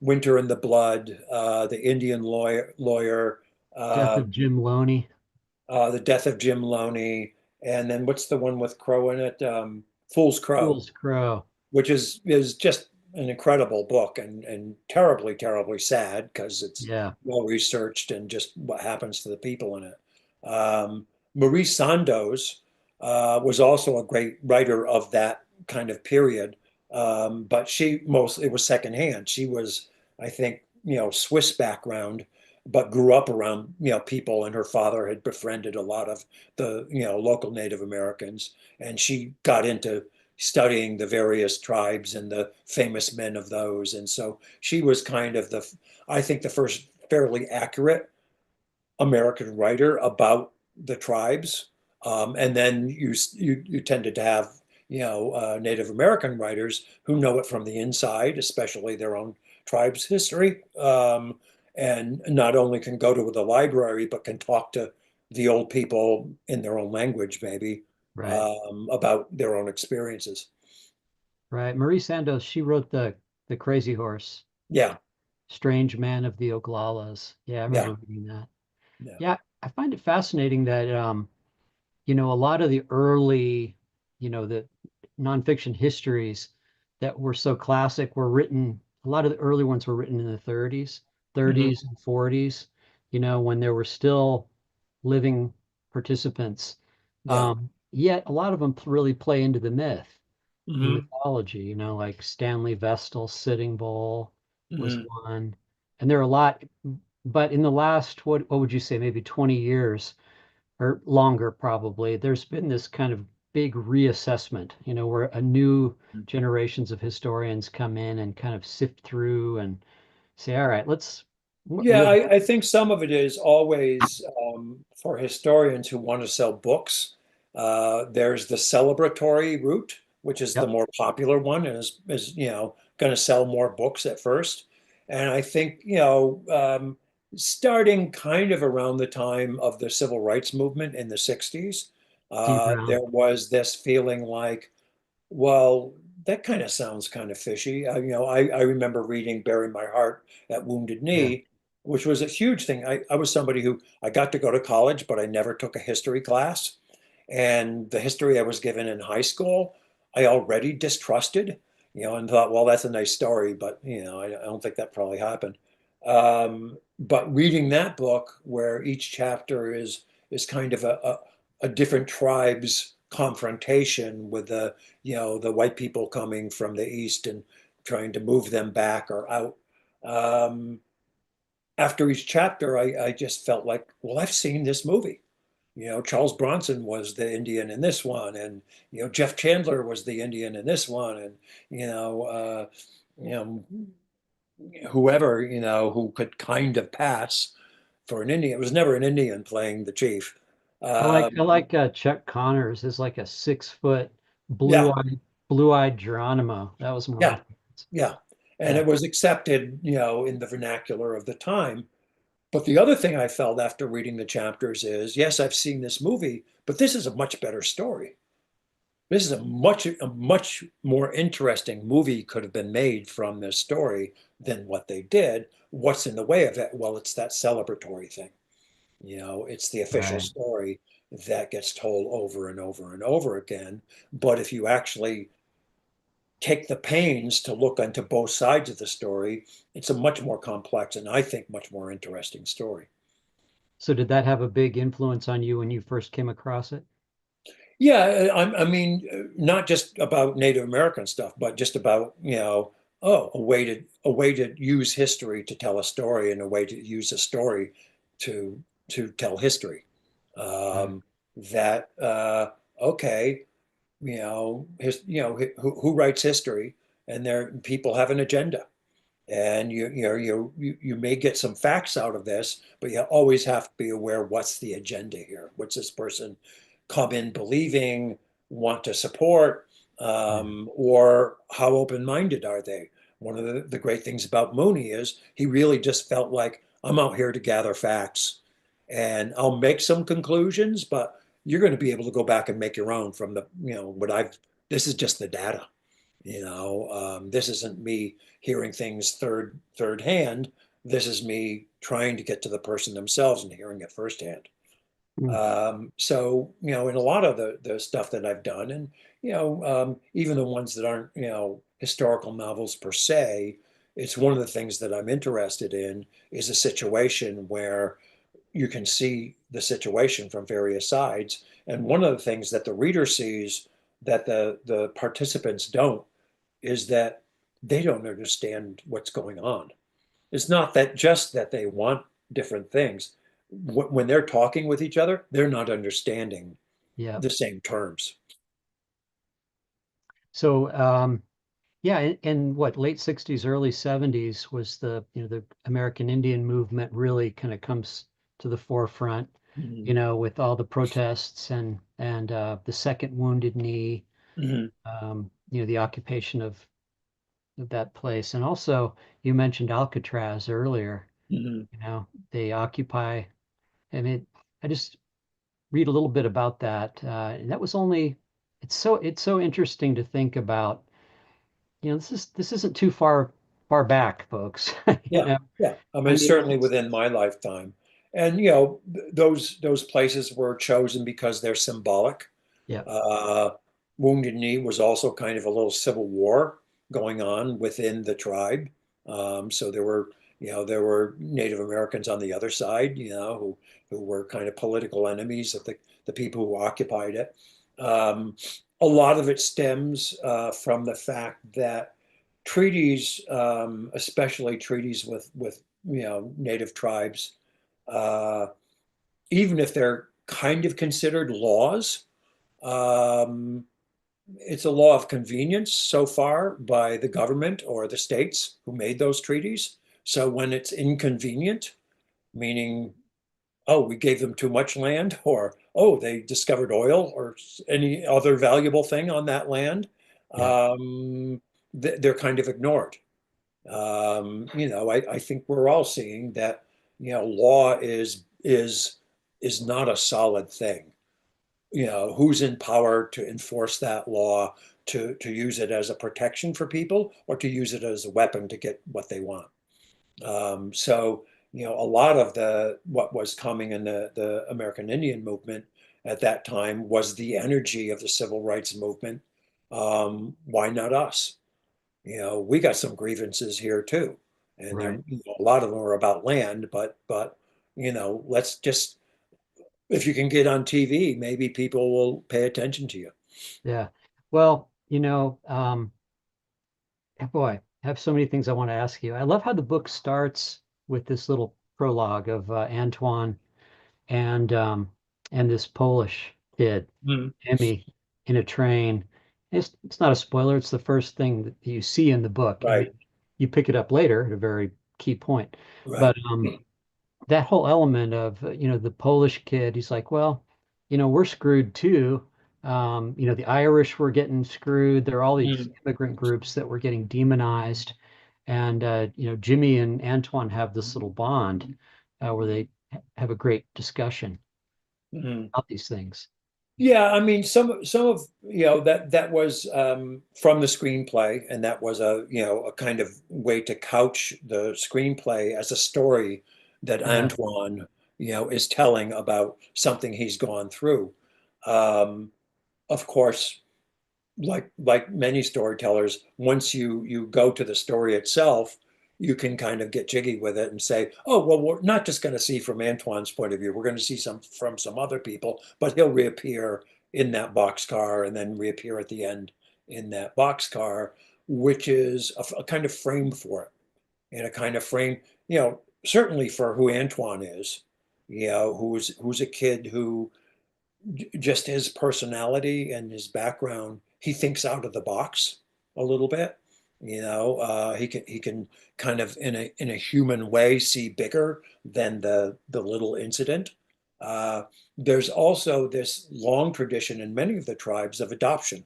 Winter in the Blood, The Indian Lawyer, Death uh, of Jim Loney. The Death of Jim Loney. And then what's the one with Crow in it? Fool's Crow, Fool's Crow. which is just an incredible book and terribly, terribly sad because it's Yeah. well researched and just what happens to the people in it. Marie Sandoz was also a great writer of that kind of period, but she mostly it was secondhand. She was, I think, Swiss background, but grew up around people, and her father had befriended a lot of the local Native Americans, and she got into studying the various tribes and the famous men of those. And so she was kind of I think, the first fairly accurate American writer about the tribes. And then you tended to have, Native American writers who know it from the inside, especially their own tribe's history. And not only can go to the library, but can talk to the old people in their own language, maybe, Right. about their own experiences. Right. Marie Sandoz, she wrote the Crazy Horse, Yeah, Strange Man of the Oglalas. Yeah, I yeah, remember reading that. yeah. Yeah, I find it fascinating that a lot of the early, the nonfiction histories that were so classic were written, a lot of the early ones were written in the 30s, Hmm. 30s and 40s, when there were still living participants. Yeah. Yet a lot of them really play into the the Hmm. mythology, like Stanley Vestal's Sitting Bull was Hmm. one. And there are a lot, but in the last, what would you say, maybe 20 years, or longer probably, there's been this kind of big reassessment, where a new generations of historians come in and kind of sift through and say, all right, let's Yeah, what I think some of it is always, for historians who want to sell books. There's the celebratory route, which is the yep, more popular one, and is going to sell more books at first. And I think starting kind of around the time of the civil rights movement in the '60s, D. Brown. there was this feeling like, well, that kind of sounds kind of fishy. I remember reading Bury My Heart at Wounded Yeah. Knee, which was a huge thing. I was somebody who I got to go to college, but I never took a history class. And the history I was given in high school, I already distrusted, and thought, well, that's a nice story, but I don't think that probably happened. But reading that book, where each chapter is kind of a different tribe's confrontation with the white people coming from the east and trying to move them back or out. Um, After each chapter, I just felt like, well, I've seen this movie. Charles Bronson was the Indian in this one, and Jeff Chandler was the Indian in this one, and you know, uh, you know, whoever who could kind of pass for an Indian. It was never an Indian playing the chief. I like Chuck Connors as like a 6 foot Yeah, blue-eyed Geronimo. That was one of my yeah, favorites. yeah, and Yeah. it was accepted, in the vernacular of the time. But the other thing I felt after reading the chapters is, yes, I've seen this movie, but this is a much better story. This is a much more interesting movie could have been made from this story than what they did. What's in the way of it? Well, it's that celebratory thing. It's the official Right. story that gets told over and over and over again. But if you actually take the pains to look into both sides of the story, it's a much more complex and, I think, much more interesting story. So did that have a big influence on you when you first came across it? Yeah, I mean, not just about Native American stuff, but just about, oh, a way to use history to tell a story, and a way to use a story to tell history. Right. Um, that okay, who writes history, and there people have an agenda, and you may get some facts out of this, but you always have to be aware, what's the agenda here? What's this person come in believing, want to support, Yeah. or how open-minded are they? One of the great things about Mooney is he really just felt like, I'm out here to gather facts, and I'll make some conclusions, but you're going to be able to go back and make your own from the, what I've, this is just the data. This isn't me hearing things third hand. This is me trying to get to the person themselves and hearing it firsthand. Mm. So, in a lot of the stuff that I've done, and, even the ones that aren't, historical novels per se, it's one of the things that I'm interested in is a situation where you can see the situation from various sides. And one of the things that the reader sees that the participants don't is that they don't understand what's going on. It's not that just that they want different things. When they're talking with each other, they're not understanding Yeah. the same terms. So, yeah, in what, late 60s, early 70s was the American Indian movement really kind of comes to the forefront, Mhm. with all the protests and the second Wounded Knee, Mhm. the occupation of that place. And also, you mentioned Alcatraz earlier. Mhm. They occupy, I mean, I just read a little bit about that. And that was only, it's so interesting to think about. This isn't too far back, folks. You Yeah, know, yeah. I I mean, mean, certainly within my lifetime. And, those places were chosen because they're symbolic. yeah, Uh, Wounded Knee was also kind of a little civil war going on within the tribe. So there were Native Americans on the other side, who were kind of political enemies of the people who occupied it. Um, a lot of it stems from the fact that treaties, especially treaties with Native tribes, uh, even if they're kind of considered laws, um, it's a law of convenience so far by the government or the states who made those treaties. So when it's inconvenient, meaning, oh, we gave them too much land, or, oh, they discovered oil or any other valuable thing on that land, yeah, um, they're kind of ignored. I think we're all seeing that, law is not a solid thing. Who's in power to enforce that law, to use it as a protection for people or to use it as a weapon to get what they want. So, a lot of what was coming in the American Indian movement at that time was the energy of the civil rights movement. Why not us? We got some grievances here too, and right. a lot of them are about land. But let's just, if you can get on TV, maybe people will pay attention to you. Yeah. Well, boy, I have so many things I want to ask you. I love how the book starts with this little prologue of Antoine and um, and this Polish kid, Mhm. Emmy, in a train. It's not a spoiler. It's the first thing that you see in the book. I Right, mean, you pick it up later at a very key point, right. but that whole element of the Polish kid, he's like, well, we're screwed too. The Irish were getting screwed. There are all these Mhm. immigrant groups that were getting demonized, and Jimmy and Antoine have this little bond where they have a great discussion Mhm. about these things. Yeah, I mean, some of that was from the screenplay, and that was a kind of way to couch the screenplay as a story that Yeah, Antoine is telling about something he's gone through. Um, of course, like many storytellers, once you go to the story itself, you can kind of get jiggy with it and say, oh, well, we're not just going to see from Antoine's point of view. We're going to see some from some other people, but he'll reappear in that boxcar and then reappear at the end in that boxcar, which is a kind of frame for it, and a kind of frame, certainly for who Antoine is, who's a kid who just his personality and his background, he thinks out of the box a little bit. He can kind of in a human way see bigger than the little incident. Uh, there's also this long tradition in many of the tribes of adoption,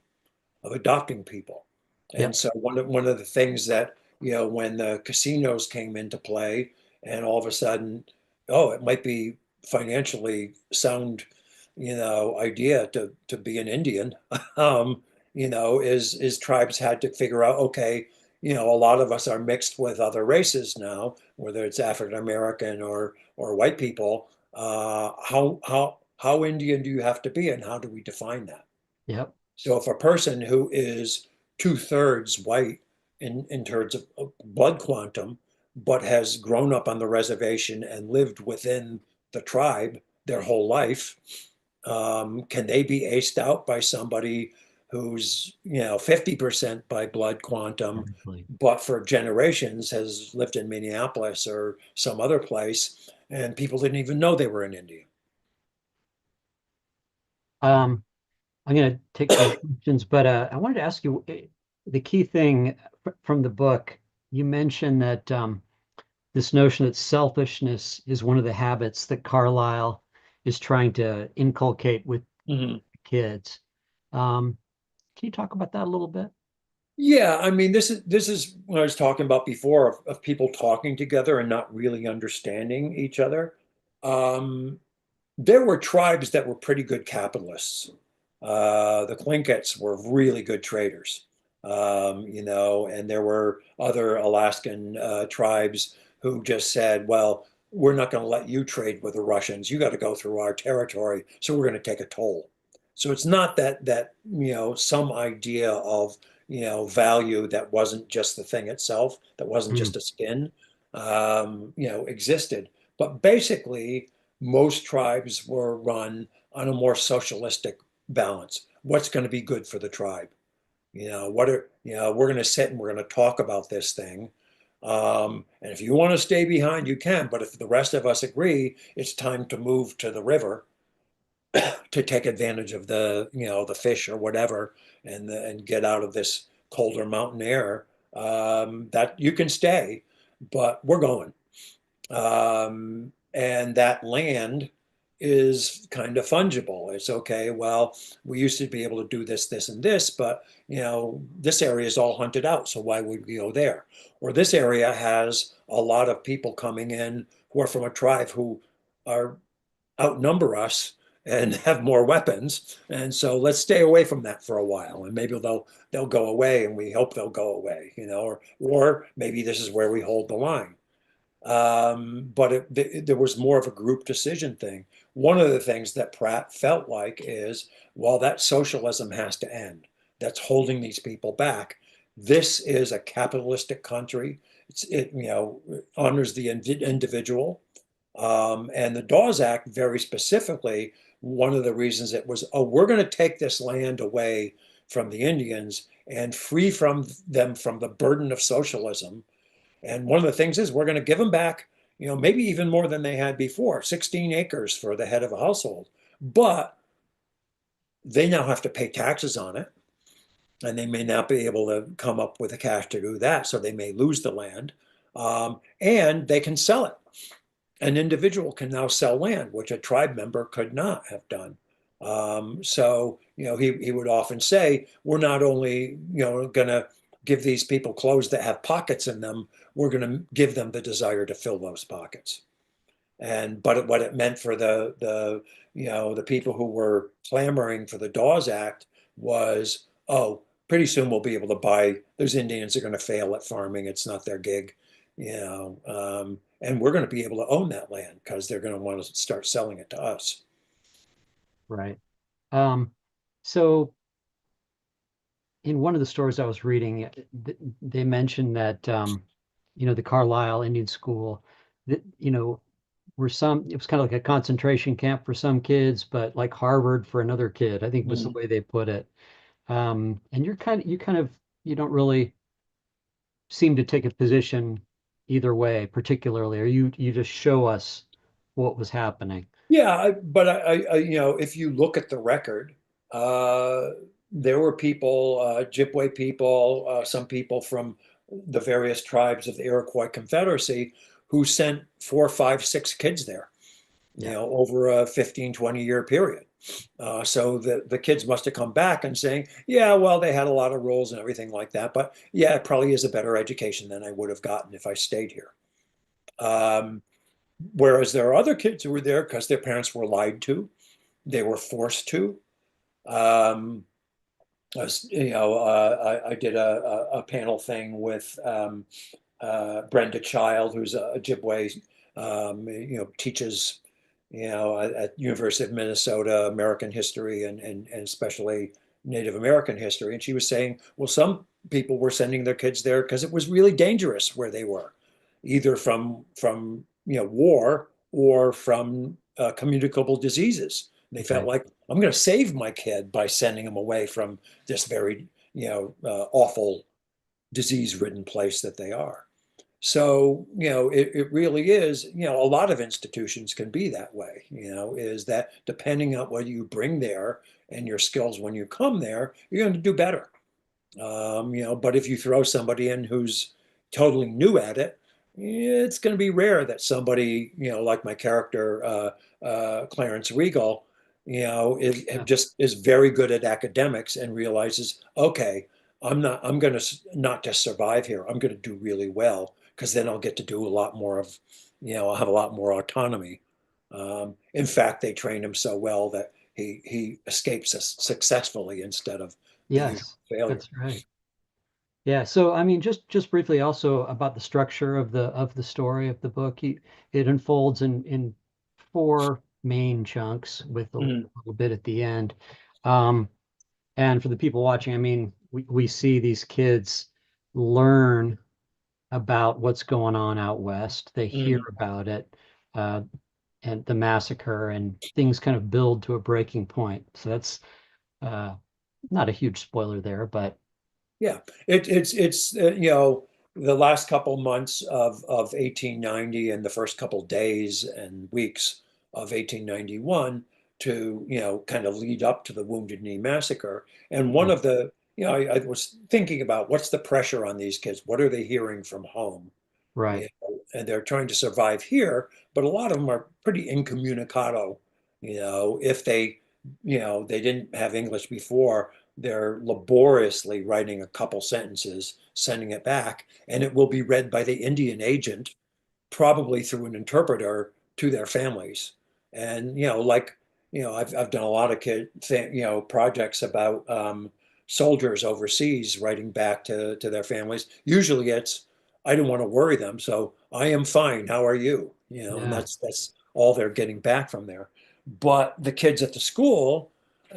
of adopting people. And yep, so one of the things that, when the casinos came into play, and all of a sudden, oh, it might be financially sound, idea to be an Indian, is tribes had to figure out, okay, a lot of us are mixed with other races now, whether it's African American or white people. How how Indian do you have to be, and how do we define that? Yep. So if a person who is two-thirds white in terms of blood quantum, but has grown up on the reservation and lived within the tribe their whole life, can they be aced out by somebody who's, 50% by blood quantum, Exactly. but for generations has lived in Minneapolis or some other place, and people didn't even know they were in India? Um, I'm going to take some questions, but I wanted to ask you the key thing from the book. You mentioned that this notion that selfishness is one of the habits that Carlyle is trying to inculcate with Mhm. kids. Um, can you talk about that a little bit? Yeah, I mean, this is what I was talking about before of people talking together and not really understanding each other. Um, there were tribes that were pretty good capitalists. The Tlinkets were really good traders, and there were other Alaskan tribes who just said, well, we're not going to let you trade with the Russians. You got to go through our territory, so we're going to take a toll. So it's not that some idea of value that wasn't just the thing itself, that wasn't Mm, just a spin, existed. But basically, most tribes were run on a more socialistic balance. What's going to be good for the tribe? We're going to sit and we're going to talk about this thing. And if you want to stay behind, you can. But if the rest of us agree, it's time to move to the river to take advantage of the fish or whatever, and get out of this colder mountain air. That you can stay, but we're going. And that land is kind of fungible. It's okay, well, we used to be able to do this, this, and this, but this area is all hunted out, so why would we go there? Or this area has a lot of people coming in who are from a tribe who are outnumber us and have more weapons, and so let's stay away from that for a while, and maybe they'll go away, and we hope they'll go away, or maybe this is where we hold the line. But there was more of a group decision thing. One of the things that Pratt felt like is, well, that socialism has to end. That's holding these people back. This is a capitalistic country. It honors the individual. And the Dawes Act, very specifically, one of the reasons it was, oh, we're going to take this land away from the Indians and free from them from the burden of socialism. And one of the things is we're going to give them back, maybe even more than they had before, 16 acres for the head of a household. But they now have to pay taxes on it, and they may not be able to come up with the cash to do that. So they may lose the land, and they can sell it. An individual can now sell land, which a tribe member could not have done. So he would often say, we're not only, going to give these people clothes that have pockets in them, we're going to give them the desire to fill those pockets. But what it meant for the people who were clamoring for the Dawes Act was, oh, pretty soon we'll be able to buy, those Indians are going to fail at farming. It's not their gig, and we're going to be able to own that land because they're going to want to start selling it to us. right. Um, so in one of the stories I was reading, they mentioned that the Carlisle Indian School, that were some it was kind of like a concentration camp for some kids, but like Harvard for another kid, I think was the Mm. way they put it. And you don't really seem to take a position either way, particularly, or you just show us what was happening. Yeah, but if you look at the record, uh, there were people, Ojibwe people, some people from the various tribes of the Iroquois Confederacy who sent 4, 5, 6 kids there, Yeah, over a 15, 20-year period. So the kids must have come back and saying, yeah, well, they had a lot of rules and everything like that, but yeah, it probably is a better education than I would have gotten if I stayed here. Um, Whereas there are other kids who were there because their parents were lied to, they were forced to. Um, I did a panel thing with Brenda Child, who's a Ojibwe, teaches at University of Minnesota, American history and especially Native American history. And she was saying, well, some people were sending their kids there because it was really dangerous where they were, either from war or from communicable diseases. They felt Right. like I'm going to save my kid by sending him away from this very awful disease-ridden place that they are. So, it really is, a lot of institutions can be that way, is that depending on what you bring there and your skills when you come there, you're going to do better. But if you throw somebody in who's totally new at it, it's going to be rare that somebody, like my character, Clarence Regal, Yeah. just is very good at academics and realizes, okay, I'm going to not just survive here. I'm going to do really well because then I'll get to do a lot more of, I'll have a lot more autonomy. In fact, they trained him so well that he escapes us successfully instead of the usual Yes, failure. that's right. Yeah, so I mean, just briefly also about the structure of the story of the book. It unfolds in four main chunks with a Mhm. little bit at the end. Um, and for the people watching, I mean, we see these kids learn about what's going on out west. They hear Mhm. about it, uh, and the massacre, and things kind of build to a breaking point. So that's uh, not a huge spoiler there, but Yeah, it's the last couple months of 1890 and the first couple days and weeks of 1891 to kind of lead up to the Wounded Knee massacre. And one Mhm. of the I was thinking about what's the pressure on these kids? What are they hearing from home? Right. And they're trying to survive here, but a lot of them are pretty incommunicado. If they didn't have English before, they're laboriously writing a couple sentences, sending it back, and it will be read by the Indian agent, probably through an interpreter to their families. And I've done a lot of projects about soldiers overseas writing back to their families. Usually it's I don't want to worry them, so I am fine. How are you? And Yeah. that's all they're getting back from there. But the kids at the school,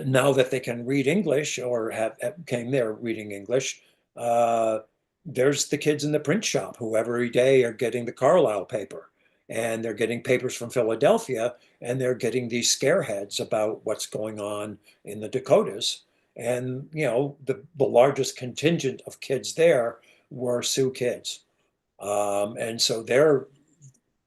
now that they can read English or came there reading English, uh, there's the kids in the print shop who every day are getting the Carlisle paper and they're getting papers from Philadelphia and they're getting these scareheads about what's going on in the Dakotas. And, the largest contingent of kids there were Sioux kids. And so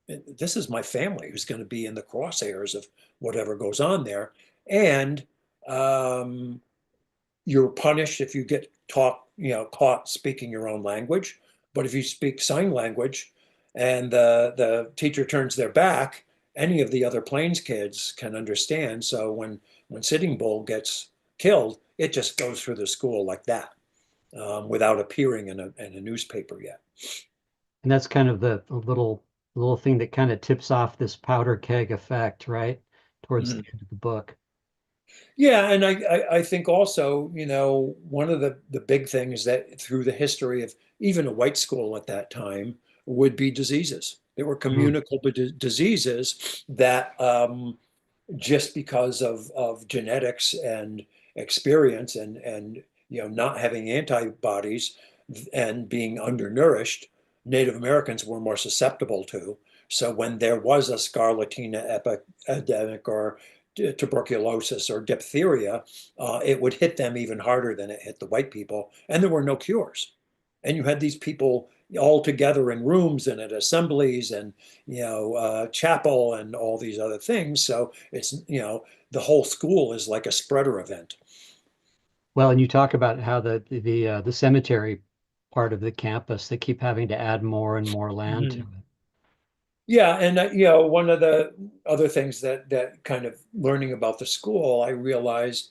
this is my family who's going to be in the crosshairs of whatever goes on there. And um, you're punished if you get caught speaking your own language. But if you speak sign language and the teacher turns their back, any of the other Plains kids can understand. So when Sitting Bull gets killed, it just goes through the school like that, without appearing in a newspaper yet. And that's kind of the little thing that kind of tips off this powder keg effect, right? Towards the Mhm. end of the book. Yeah, and I think also, one of the big things that through the history of even a white school at that time would be diseases. There were Mm. communicable diseases that just because of genetics and experience and not having antibodies and being undernourished, Native Americans were more susceptible to. So when there was a scarlatina epidemic or tuberculosis or diphtheria, it would hit them even harder than it hit the white people. And there were no cures. And you had these people all together in rooms and at assemblies and chapel and all these other things. So it's the whole school is like a spreader event. Well, and you talk about how the cemetery part of the campus, they keep having to add more and more land to Mhm. it. Yeah, and one of the other things that kind of learning about the school, I realized,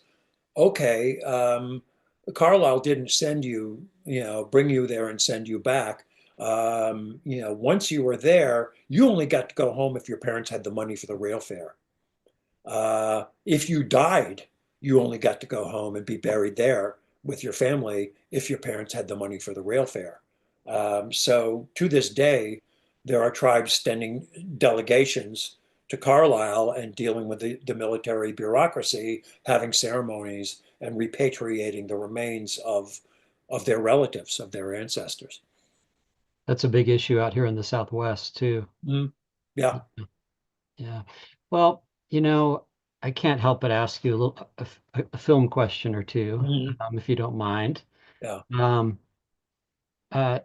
okay, Carlisle didn't send you, bring you there and send you back. Once you were there, you only got to go home if your parents had the money for the rail fare. If you died, you only got to go home and be buried there with your family if your parents had the money for the rail fare. So to this day, there are tribes sending delegations to Carlisle and dealing with the military bureaucracy, having ceremonies and repatriating the remains of their relatives, of their ancestors. That's a big issue out here in the Southwest too. Mm. Yeah. Yeah. Well, I can't help but ask you a film question or two, Mhm. if you don't mind. Yeah. Um, uh,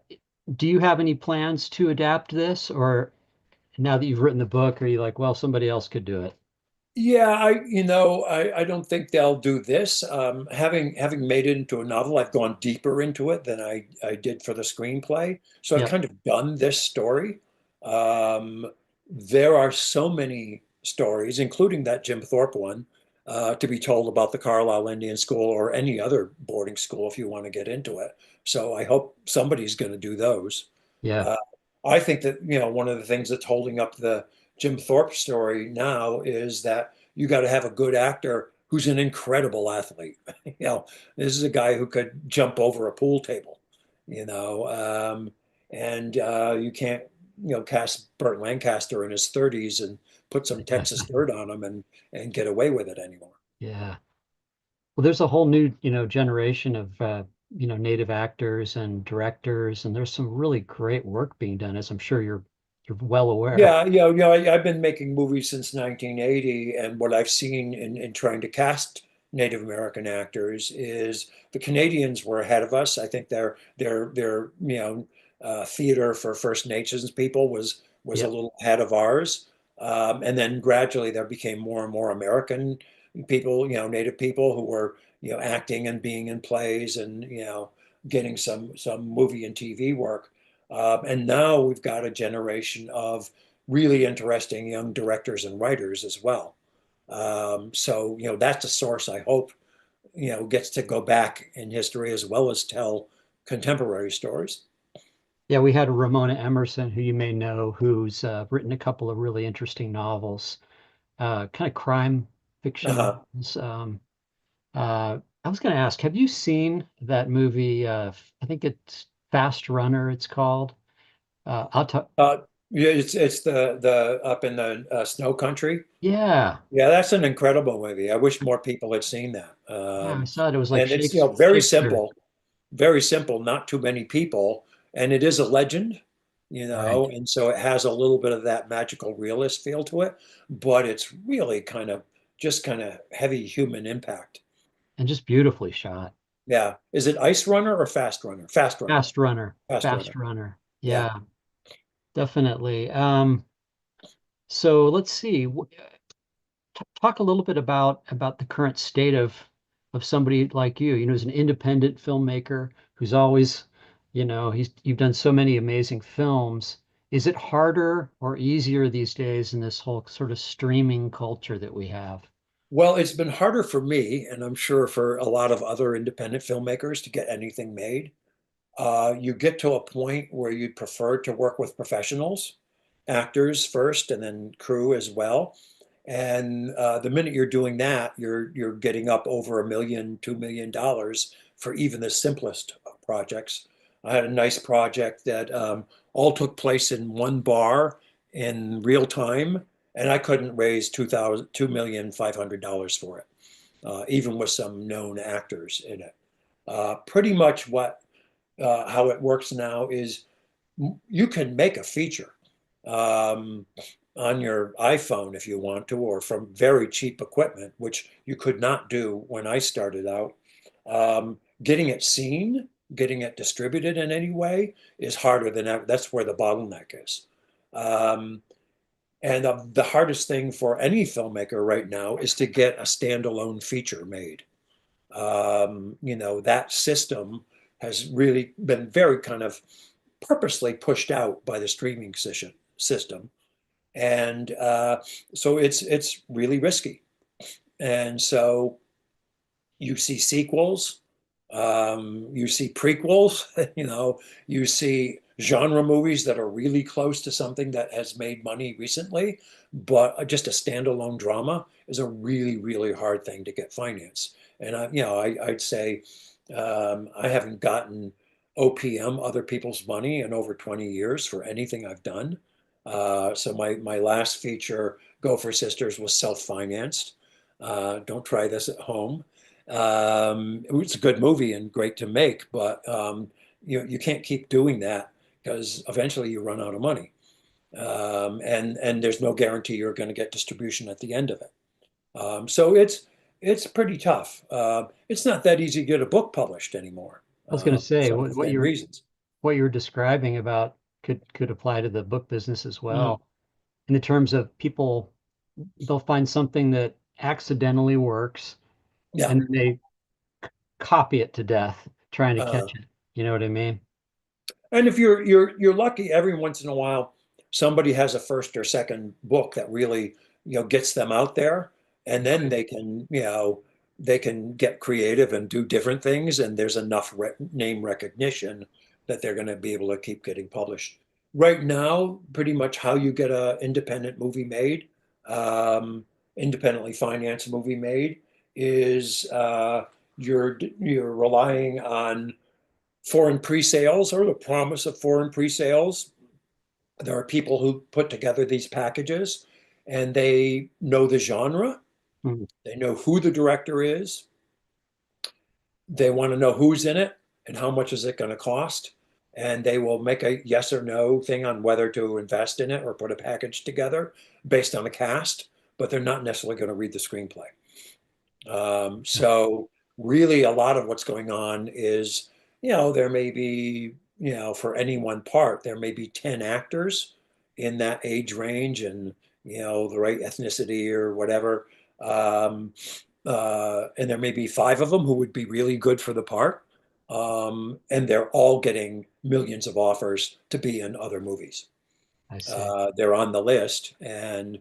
do you have any plans to adapt this, or now that you've written the book, are you like, well, somebody else could do it? Yeah, I don't think they'll do this. Having made it into a novel, I've gone deeper into it than I did for the screenplay. So I've Yep. kind of done this story. Um, there are so many stories, including that Jim Thorpe one, to be told about the Carlisle Indian School or any other boarding school if you want to get into it. So I hope somebody's going to do those. Yeah. Uh, I think that, one of the things that's holding up the Jim Thorpe story now is that you got to have a good actor who's an incredible athlete. This is a guy who could jump over a pool table, you know, um, and you can't, cast Burt Lancaster in his 30s and put some Texas dirt on him and get away with it anymore. Yeah. Well, there's a whole new, generation of, native actors and directors, and there's some really great work being done, as I'm sure you're well aware. Yeah, I've been making movies since 1980, and what I've seen in trying to cast Native American actors is the Canadians were ahead of us. I think their theater for First Nations people was a Yep. little ahead of ours, and then gradually there became more and more American people, Native people who were acting and being in plays and getting some movie and TV work. And now we've got a generation of really interesting young directors and writers as well. So, that's a source I hope, gets to go back in history as well as tell contemporary stories. Yeah, we had Ramona Emerson, who you may know, who's written a couple of really interesting novels, kind of crime fiction Uh-huh. novels. I was going to ask, have you seen that movie? I think it's Fast Runner, it's called. I'll talk. Uh, yeah, it's the up in the snow country. Yeah, Yeah, that's an incredible movie. I wish more people had seen that. yeah, I saw it. It was like And it's Shakespeare. very simple, not too many people, and it is a legend, Right. and so it has a little bit of that magical realist feel to it, but it's really kind of heavy human impact. And just beautifully shot. Yeah. Is it Ice Runner or Fast Runner? Fast Runner. Fast Runner. Fast Fast Runner. Runner. Yeah. Yeah, definitely. So let's see. Talk a little bit about the current state of somebody like you, as an independent filmmaker who's always, you've done so many amazing films. Is it harder or easier these days in this whole sort of streaming culture that we have? Well, it's been harder for me, and I'm sure for a lot of other independent filmmakers to get anything made. You get to a point where you'd prefer to work with professionals, actors first, and then crew as well. And the minute you're doing that, you're getting up over $1 million, $2 million for even the simplest of projects. I had a nice project that all took place in one bar in real time, and I couldn't raise $2,500,000 for it, even with some known actors in it. Pretty much how it works now is you can make a feature um, on your iPhone if you want to, or from very cheap equipment, which you could not do when I started out. Getting it seen, getting it distributed in any way is harder than ever. That's where the bottleneck is. Um, and the hardest thing for any filmmaker right now is to get a standalone feature made. That system has really been very kind of purposely pushed out by the streaming system. And so it's really risky. And so you see sequels, you see prequels, you see genre movies that are really close to something that has made money recently, but just a standalone drama is a really, really hard thing to get financed. And I'd say I haven't gotten OPM, other people's money, in over 20 years for anything I've done. So my last feature Gopher Sisters was self-financed. Don't try this at home. It was a good movie and great to make, but you can't keep doing that because eventually you run out of money. And there's no guarantee you're going to get distribution at the end of it. So it's pretty tough. It's not that easy to get a book published anymore. I was going to say Some of the same reasons. what you were describing about could apply to the book business as Mm, well. In the terms of people, they'll find something that accidentally works, yeah. and then they copy it to death, trying to Uh, catch it. You know what I mean? and if you're lucky, every once in a while, somebody has a first or second book that really, gets them out there, and then Right. they can get creative and do different things, and there's enough name recognition that they're going to be able to keep getting published. Right now, pretty much how you get an independent movie made, um, independently financed movie made, is you're relying on foreign pre-sales or the promise of foreign pre-sales. There are people who put together these packages and they know the genre, Mhm. they know who the director is, they want to know who's in it and how much is it going to cost. And they will make a yes or no thing on whether to invest in it or put a package together based on the cast, but they're not necessarily going to read the screenplay. So really a lot of what's going on is, there may be, for any one part, there may be 10 actors in that age range and, the right ethnicity or whatever. Um, and there may be five of them who would be really good for the part. And they're all getting millions of offers to be in other movies. I see. They're on the list, and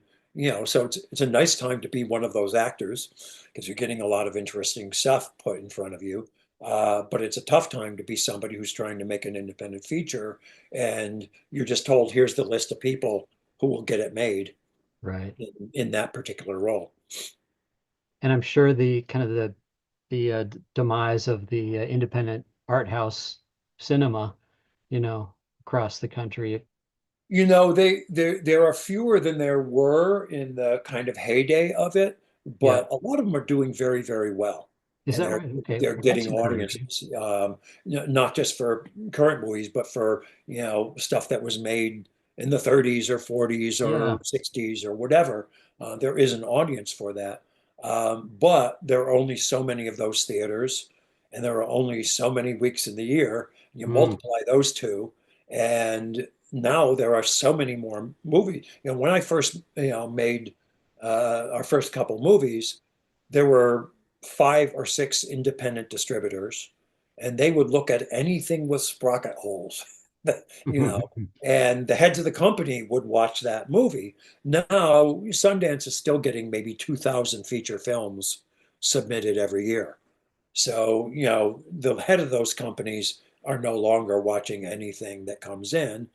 so it's a nice time to be one of those actors because you're getting a lot of interesting stuff put in front of you. But it's a tough time to be somebody who's trying to make an independent feature, and you're just told, here's the list of people who will get it made Right. in that particular role. And I'm sure the kind of demise of the independent art house cinema, across the country. There are fewer than there were in the kind of heyday of it, Yeah. but a lot of them are doing very, very well, Is and that they're right? Okay. they're Well, that's getting encouraging. audiences, not just for current movies, but for stuff that was made in the 30s or 40s Yeah, or 60s or whatever. There is an audience for that, but there are only so many of those theaters, and there are only so many weeks in the year. You mm, multiply those two, and now there are so many more movies. When I first, made our first couple movies, there were five or six independent distributors, and they would look at anything with sprocket holes, you know, and the heads of the company would watch that movie. Now, Sundance is still getting maybe 2,000 feature films submitted every year. So, the head of those companies are no longer watching anything that comes in.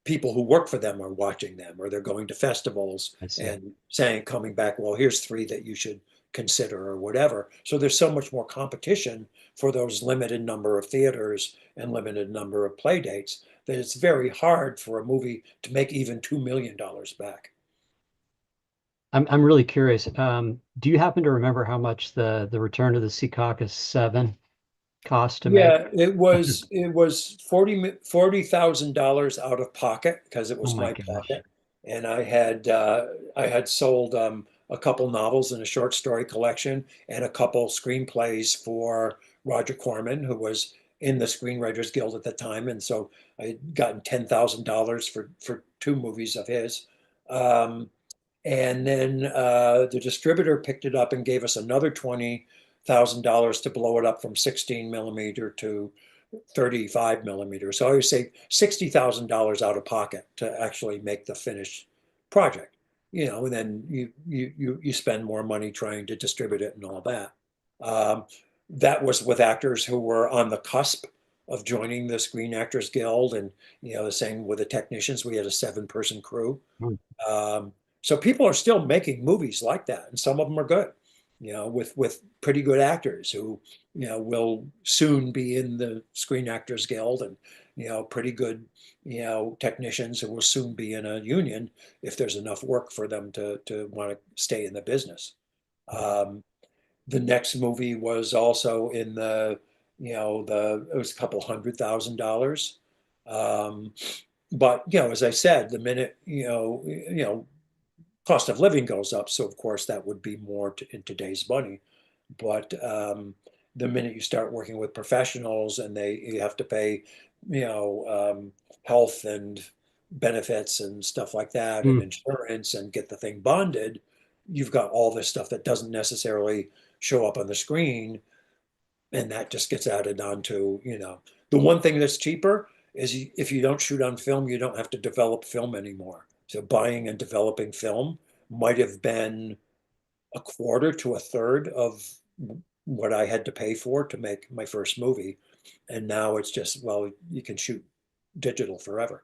People who work for them are watching them, or they're going to festivals I see. and saying, coming back, well, here's three that you should consider, or whatever. So there's so much more competition for those limited number of theaters and limited number of play dates that it's very hard for a movie to make even $2 million back. I'm really curious. Do you happen to remember how much the Return of the Secaucus 7 cost to make? Yeah, it was $40,000 out of pocket because it Oh was my my gosh. pocket, and I had sold a couple novels and a short story collection and a couple screenplays for Roger Corman, who was in the Screenwriters Guild at the time, and so I had gotten $10,000 for two movies of his. Um, and then the distributor picked it up and gave us another $20,000 to blow it up from 16 millimeter to 35 millimeter. So I would say $60,000 out of pocket to actually make the finished project. And then you spend more money trying to distribute it and all that. Um, that was with actors who were on the cusp of joining the Screen Actors Guild, and the same with the technicians. We had a 7-person crew. Mm, Um, so people are still making movies like that, and some of them are good, with pretty good actors who, will soon be in the Screen Actors Guild, and pretty good, technicians who will soon be in a union if there's enough work for them to want to stay in the business. Yeah. Um, the next movie was also in it was a couple $100,000. Um, but as I said, the minute cost of living goes up, so of course that would be more in today's money. But the minute you start working with professionals and you have to pay, health and benefits and stuff like that, and Mm. insurance, and get the thing bonded, you've got all this stuff that doesn't necessarily show up on the screen, and that just gets added onto, the one thing that's cheaper is if you don't shoot on film, you don't have to develop film anymore. So buying and developing film might have been a quarter to a third of what I had to pay for to make my first movie. And now it's just, well, you can shoot digital forever.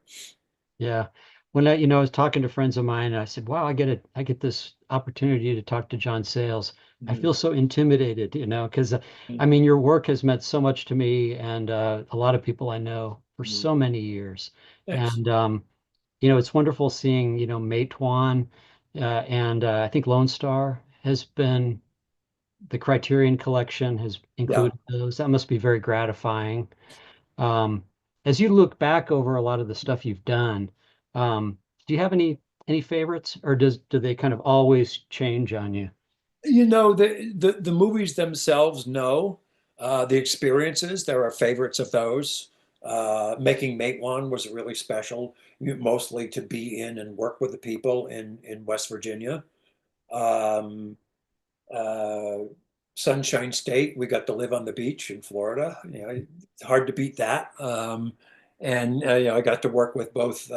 Yeah. When I was talking to friends of mine, and I said, "Wow, I get this opportunity to talk to John Sayles." I Mhm. feel so intimidated, because I mean, your work has meant so much to me and a lot of people I know for Mhm. so many years. Thanks. And it's wonderful seeing, Matewan, and I think Lone Star has been the Criterion Collection has Yeah. included those. That must be very gratifying. Um, as you look back over a lot of the stuff you've done, do you have any favorites, or do they kind of always change on you? The movies themselves, no. The experiences, there are favorites of those. Making Matewan was really special, mostly to be in and work with the people in West Virginia. Um, uh, Sunshine State, we got to live on the beach in Florida. It's hard to beat that. And I got to work with both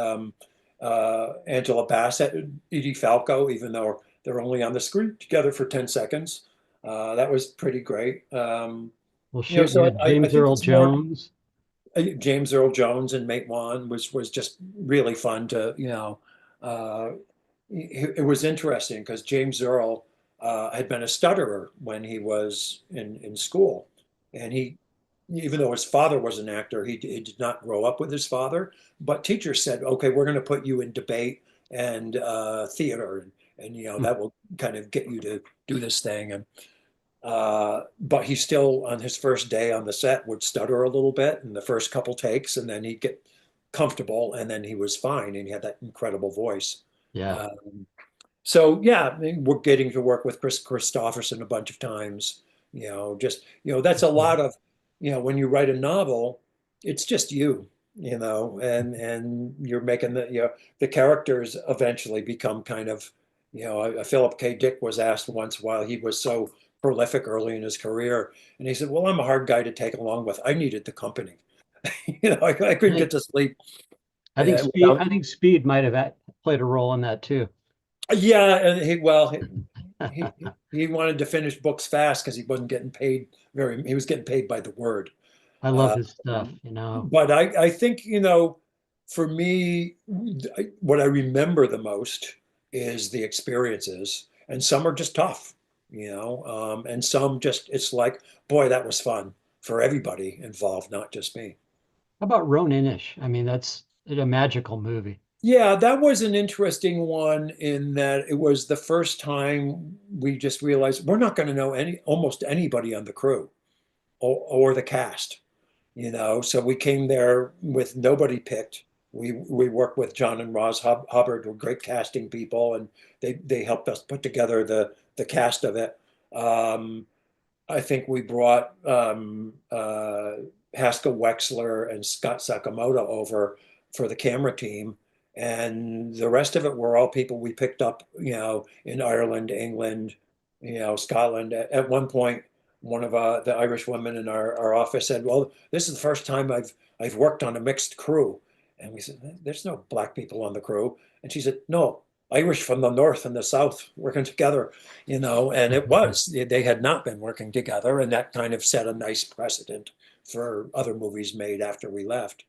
Angela Bassett and Edie Falco, even though they're only on the screen together for 10 seconds. That was pretty great. Well, shoot, you So had I James think Earl it's more Jones. James Earl Jones and Matewan was just really fun to, it was interesting because James Earl had been a stutterer when he was in school. And even though his father was an actor, he did not grow up with his father. But teachers said, okay, we're going to put you in debate and theater, and Hmm. that will kind of get you to do this thing. And but he still, on his first day on the set, would stutter a little bit in the first couple takes, and then he'd get comfortable, and then he was fine, and he had that incredible voice. Yeah. So yeah, I mean, we're getting to work with Chris Christopherson a bunch of times. Just that's a lot of when you write a novel, it's just you, and you're making the characters eventually become kind of Philip K. Dick was asked once while he was so prolific early in his career, and he said, "Well, I'm a hard guy to take along with. I needed the company. I I couldn't think get to sleep I think speed without." I think speed might have played a role in that too. Yeah, and he wanted to finish books fast because he wasn't getting paid he was getting paid by the word. I love Uh, his stuff. but I think, for me, what I remember the most is the experiences, and some are just tough, and some just, it's like, boy, that was fun for everybody involved, not just me. How about Ronin-ish? I mean, that's a magical movie. Yeah, that was an interesting one in that it was the first time we just realized we're not going to know almost anybody on the crew or the cast, So we came there with nobody picked. We worked with John and Roz Hubbard, who are great casting people, and they helped us put together the cast of it. Um, I think we brought Haskell Wexler and Scott Sakamoto over for the camera team. And the rest of it were all people we picked up, in Ireland, England, Scotland. At one point, one of the Irish women in our office said, "Well, this is the first time I've worked on a mixed crew." And we said, "There's no black people on the crew." And she said, "No, Irish from the north and the south working together." And it was, they had not been working together, and that kind of set a nice precedent for other movies made after we left.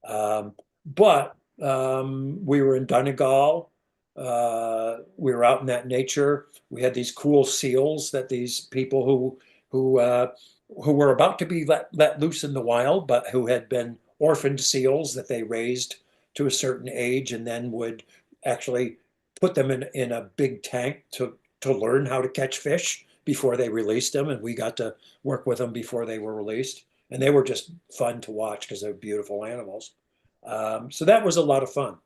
Um, but we were in Donegal. We were out in that nature. We had these cool seals that these people who who were about to be let loose in the wild, but who had been orphaned seals that they raised to a certain age and then would actually put them in a big tank to learn how to catch fish before they released them. And we got to work with them before they were released. And they were just fun to watch because they're beautiful animals. So that was a lot of fun.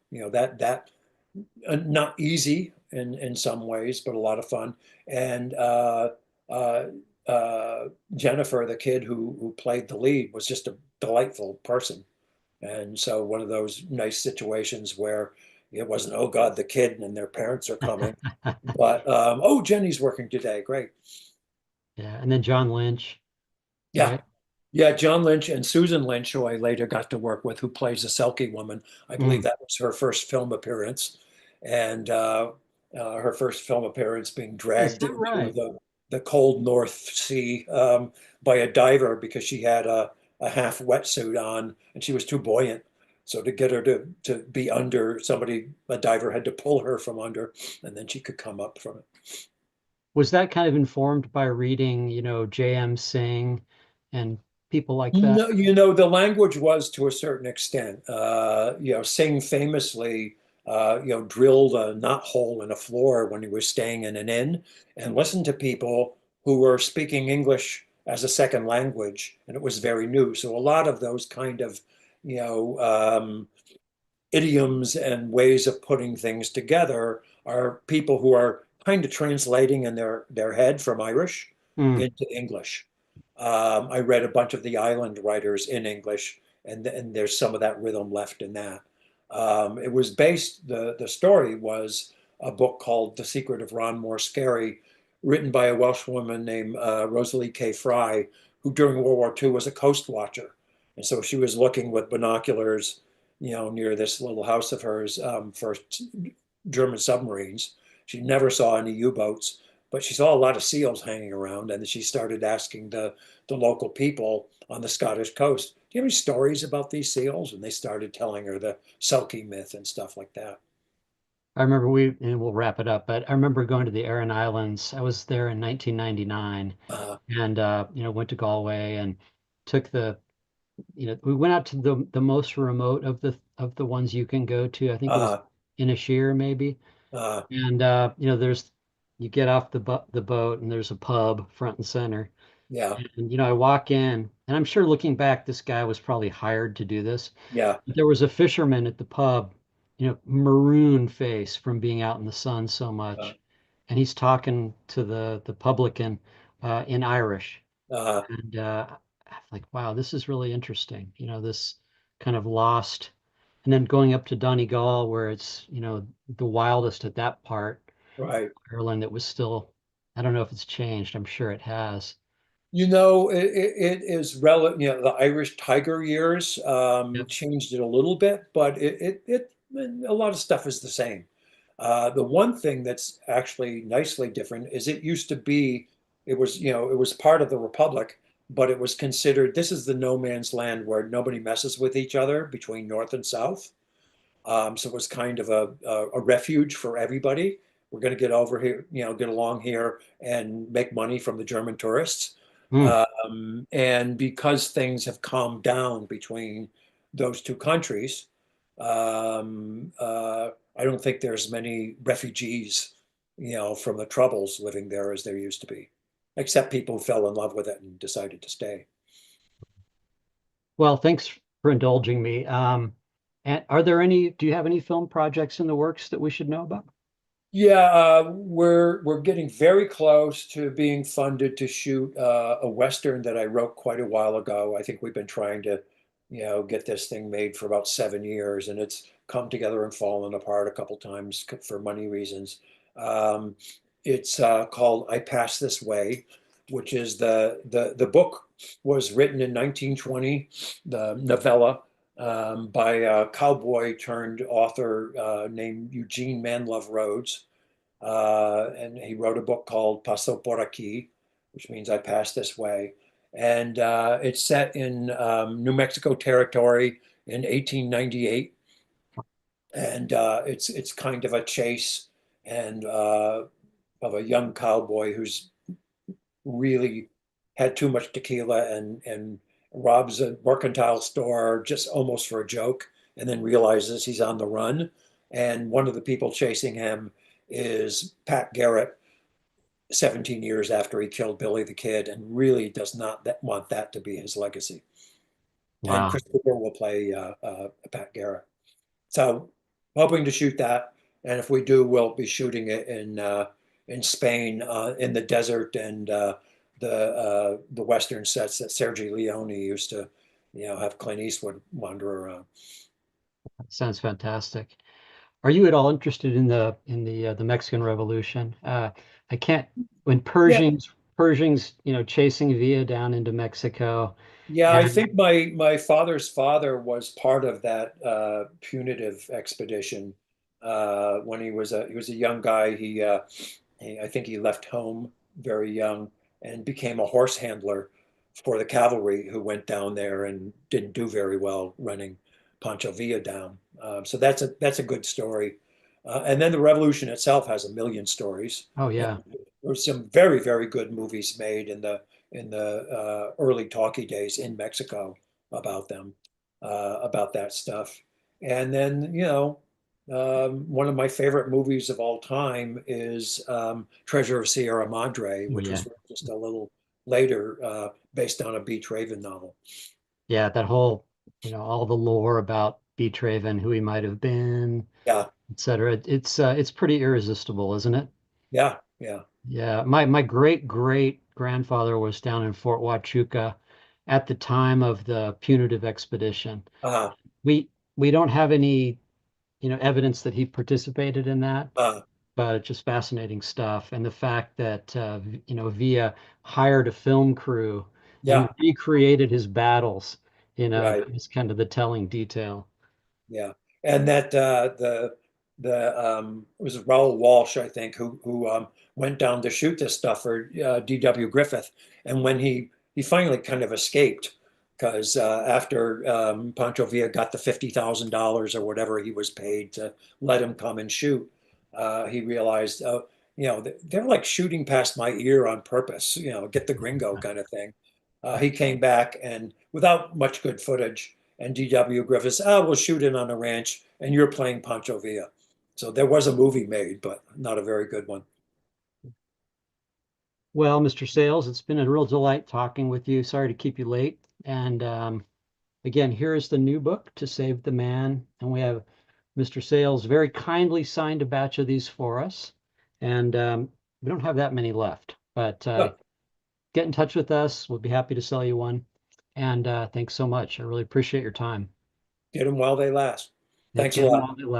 Not easy in some ways, but a lot of fun. And uh, Jennifer, the kid who played the lead, was just a delightful person. And so one of those nice situations where it wasn't, oh God, the kid and their parents are coming, but oh, Jenny's working today. Great. Yeah, and then John Lynch, Yeah. right? Yeah, John Lynch and Susan Lynch, who I later got to work with, who plays the Selkie woman. I believe Mm. that was her first film appearance, and her first film appearance being Is dragged that into right? the cold North Sea by a diver because she had a half wetsuit on and she was too buoyant. So to get her to be under somebody, a diver had to pull her from under, and then she could come up from it. Was that kind of informed by reading, J.M. Singh and people like that? No, the language was to a certain extent. Singh famously, drilled a knot hole in a floor when he was staying in an inn and listened to people who were speaking English as a second language, and it was very new. So a lot of those kind of, you know, um, idioms and ways of putting things together are people who are kind of translating in their head from Irish Mm. into English. I read a bunch of the island writers in English, and there's some of that rhythm left in that. It was based, the story was a book called The Secret of Ron More Scary, written by a Welsh woman named Rosalie K. Fry, who during World War II was a coast watcher. And so she was looking with binoculars, near this little house of hers for German submarines. She never saw any U-boats, but she saw a lot of seals hanging around, and she started asking the local people on the Scottish coast, "Do you have any stories about these seals?" And they started telling her the Selkie myth and stuff like that. I remember and we'll wrap it up, but I remember going to the Aran Islands. I was there in 1999 Uh, and, went to Galway and took we went out to the most remote of the ones you can go to. I think it was uh, Inisheer maybe. uh, And, you get off the boat and there's a pub front and center. yeah, And, I walk in and I'm sure looking back, this guy was probably hired to do this. yeah, There was a fisherman at the pub, maroon face from being out in the sun so uh, much. And he's talking to the publican in Irish. uh, And I'm like, wow, this is really interesting. This kind of lost. And then going up to Donegal, where it's, the wildest at that part, right. Ireland, it was still, I don't know if it's changed. I'm sure it has. It is relative. The Irish Tiger years Yep. changed it a little bit, but a lot of stuff is the same. The one thing that's actually nicely different is it used to be, it was part of the Republic, but it was considered, this is the no man's land where nobody messes with each other between North and South. So it was kind of a refuge for everybody. We're going to get over here, get along here and make money from the German tourists. Hmm. And because things have calmed down between those two countries, I don't think there's many refugees, from the Troubles living there as there used to be, except people who fell in love with it and decided to stay. Well, thanks for indulging me. And do you have any film projects in the works that we should know about? Yeah, we're getting very close to being funded to shoot a Western that I wrote quite a while ago. I think we've been trying to, get this thing made for about 7 years, and it's come together and fallen apart a couple times for money reasons. Um, it's called I Pass This Way, which is the book was written in 1920, the novella by a cowboy turned author named Eugene Manlove Rhodes. And he wrote a book called Paso por aquí, which means I passed this way. And it's set in New Mexico territory in 1898. And it's kind of a chase and of a young cowboy who's really had too much tequila and robs a mercantile store just almost for a joke, and then realizes he's on the run. And one of the people chasing him is Pat Garrett, 17 years after he killed Billy the Kid, and really does not want that to be his legacy. And Wow. Chris Cooper will play Pat Garrett. So hoping to shoot that, and if we do, we'll be shooting it in Spain, in the desert, and the Western sets that Sergio Leone used to, have Clint Eastwood wander around. Sounds fantastic. Are you at all interested in the Mexican Revolution? I can't when Yeah, Pershing's chasing Villa down into Mexico, yeah. I and think my father's father was part of that punitive expedition when he was a young guy. I think he left home very young and became a horse handler for the cavalry who went down there and didn't do very well running Pancho Villa down. So that's a good story. And then the revolution itself has a million stories. oh And yeah, there were some very, very good movies made in the early talkie days in Mexico about them, about that stuff. And then, one of my favorite movies of all time is Treasure of Sierra Madre, oh which yeah, was just a little later, based on a Beach Raven novel. yeah. That whole all the lore about Beach Raven, who he might have been, Yeah, etc. It's pretty irresistible, isn't it? yeah, yeah. Yeah, my great great grandfather was down in Fort Huachuca at the time of the punitive expedition. Uh, We we don't have any, evidence that he participated in that, uh, but it's just fascinating stuff. And the fact that Villa hired a film crew and yeah, recreated his battles, right. is kind of the telling detail. Yeah, and that the it was Raoul Walsh, I think, who went down to shoot this stuff for D.W. Griffith, and when he finally kind of escaped because after Pancho Villa got the $50,000 or whatever he was paid to let him come and shoot, he realized, they're like shooting past my ear on purpose, get the gringo kind of thing. He came back and without much good footage and D.W. Griffiths, we'll shoot it on a ranch, and you're playing Pancho Villa. So there was a movie made, but not a very good one. Well, Mr. Sayles, it's been a real delight talking with you. Sorry to keep you late. And again, here is the new book, To Save the Man. And we have Mr. Sayles very kindly signed a batch of these for us. And we don't have that many left, but Oh, get in touch with us. We'll be happy to sell you one. And thanks so much. I really appreciate your time. get them while they last. Yep, Thanks a get them lot. while they last.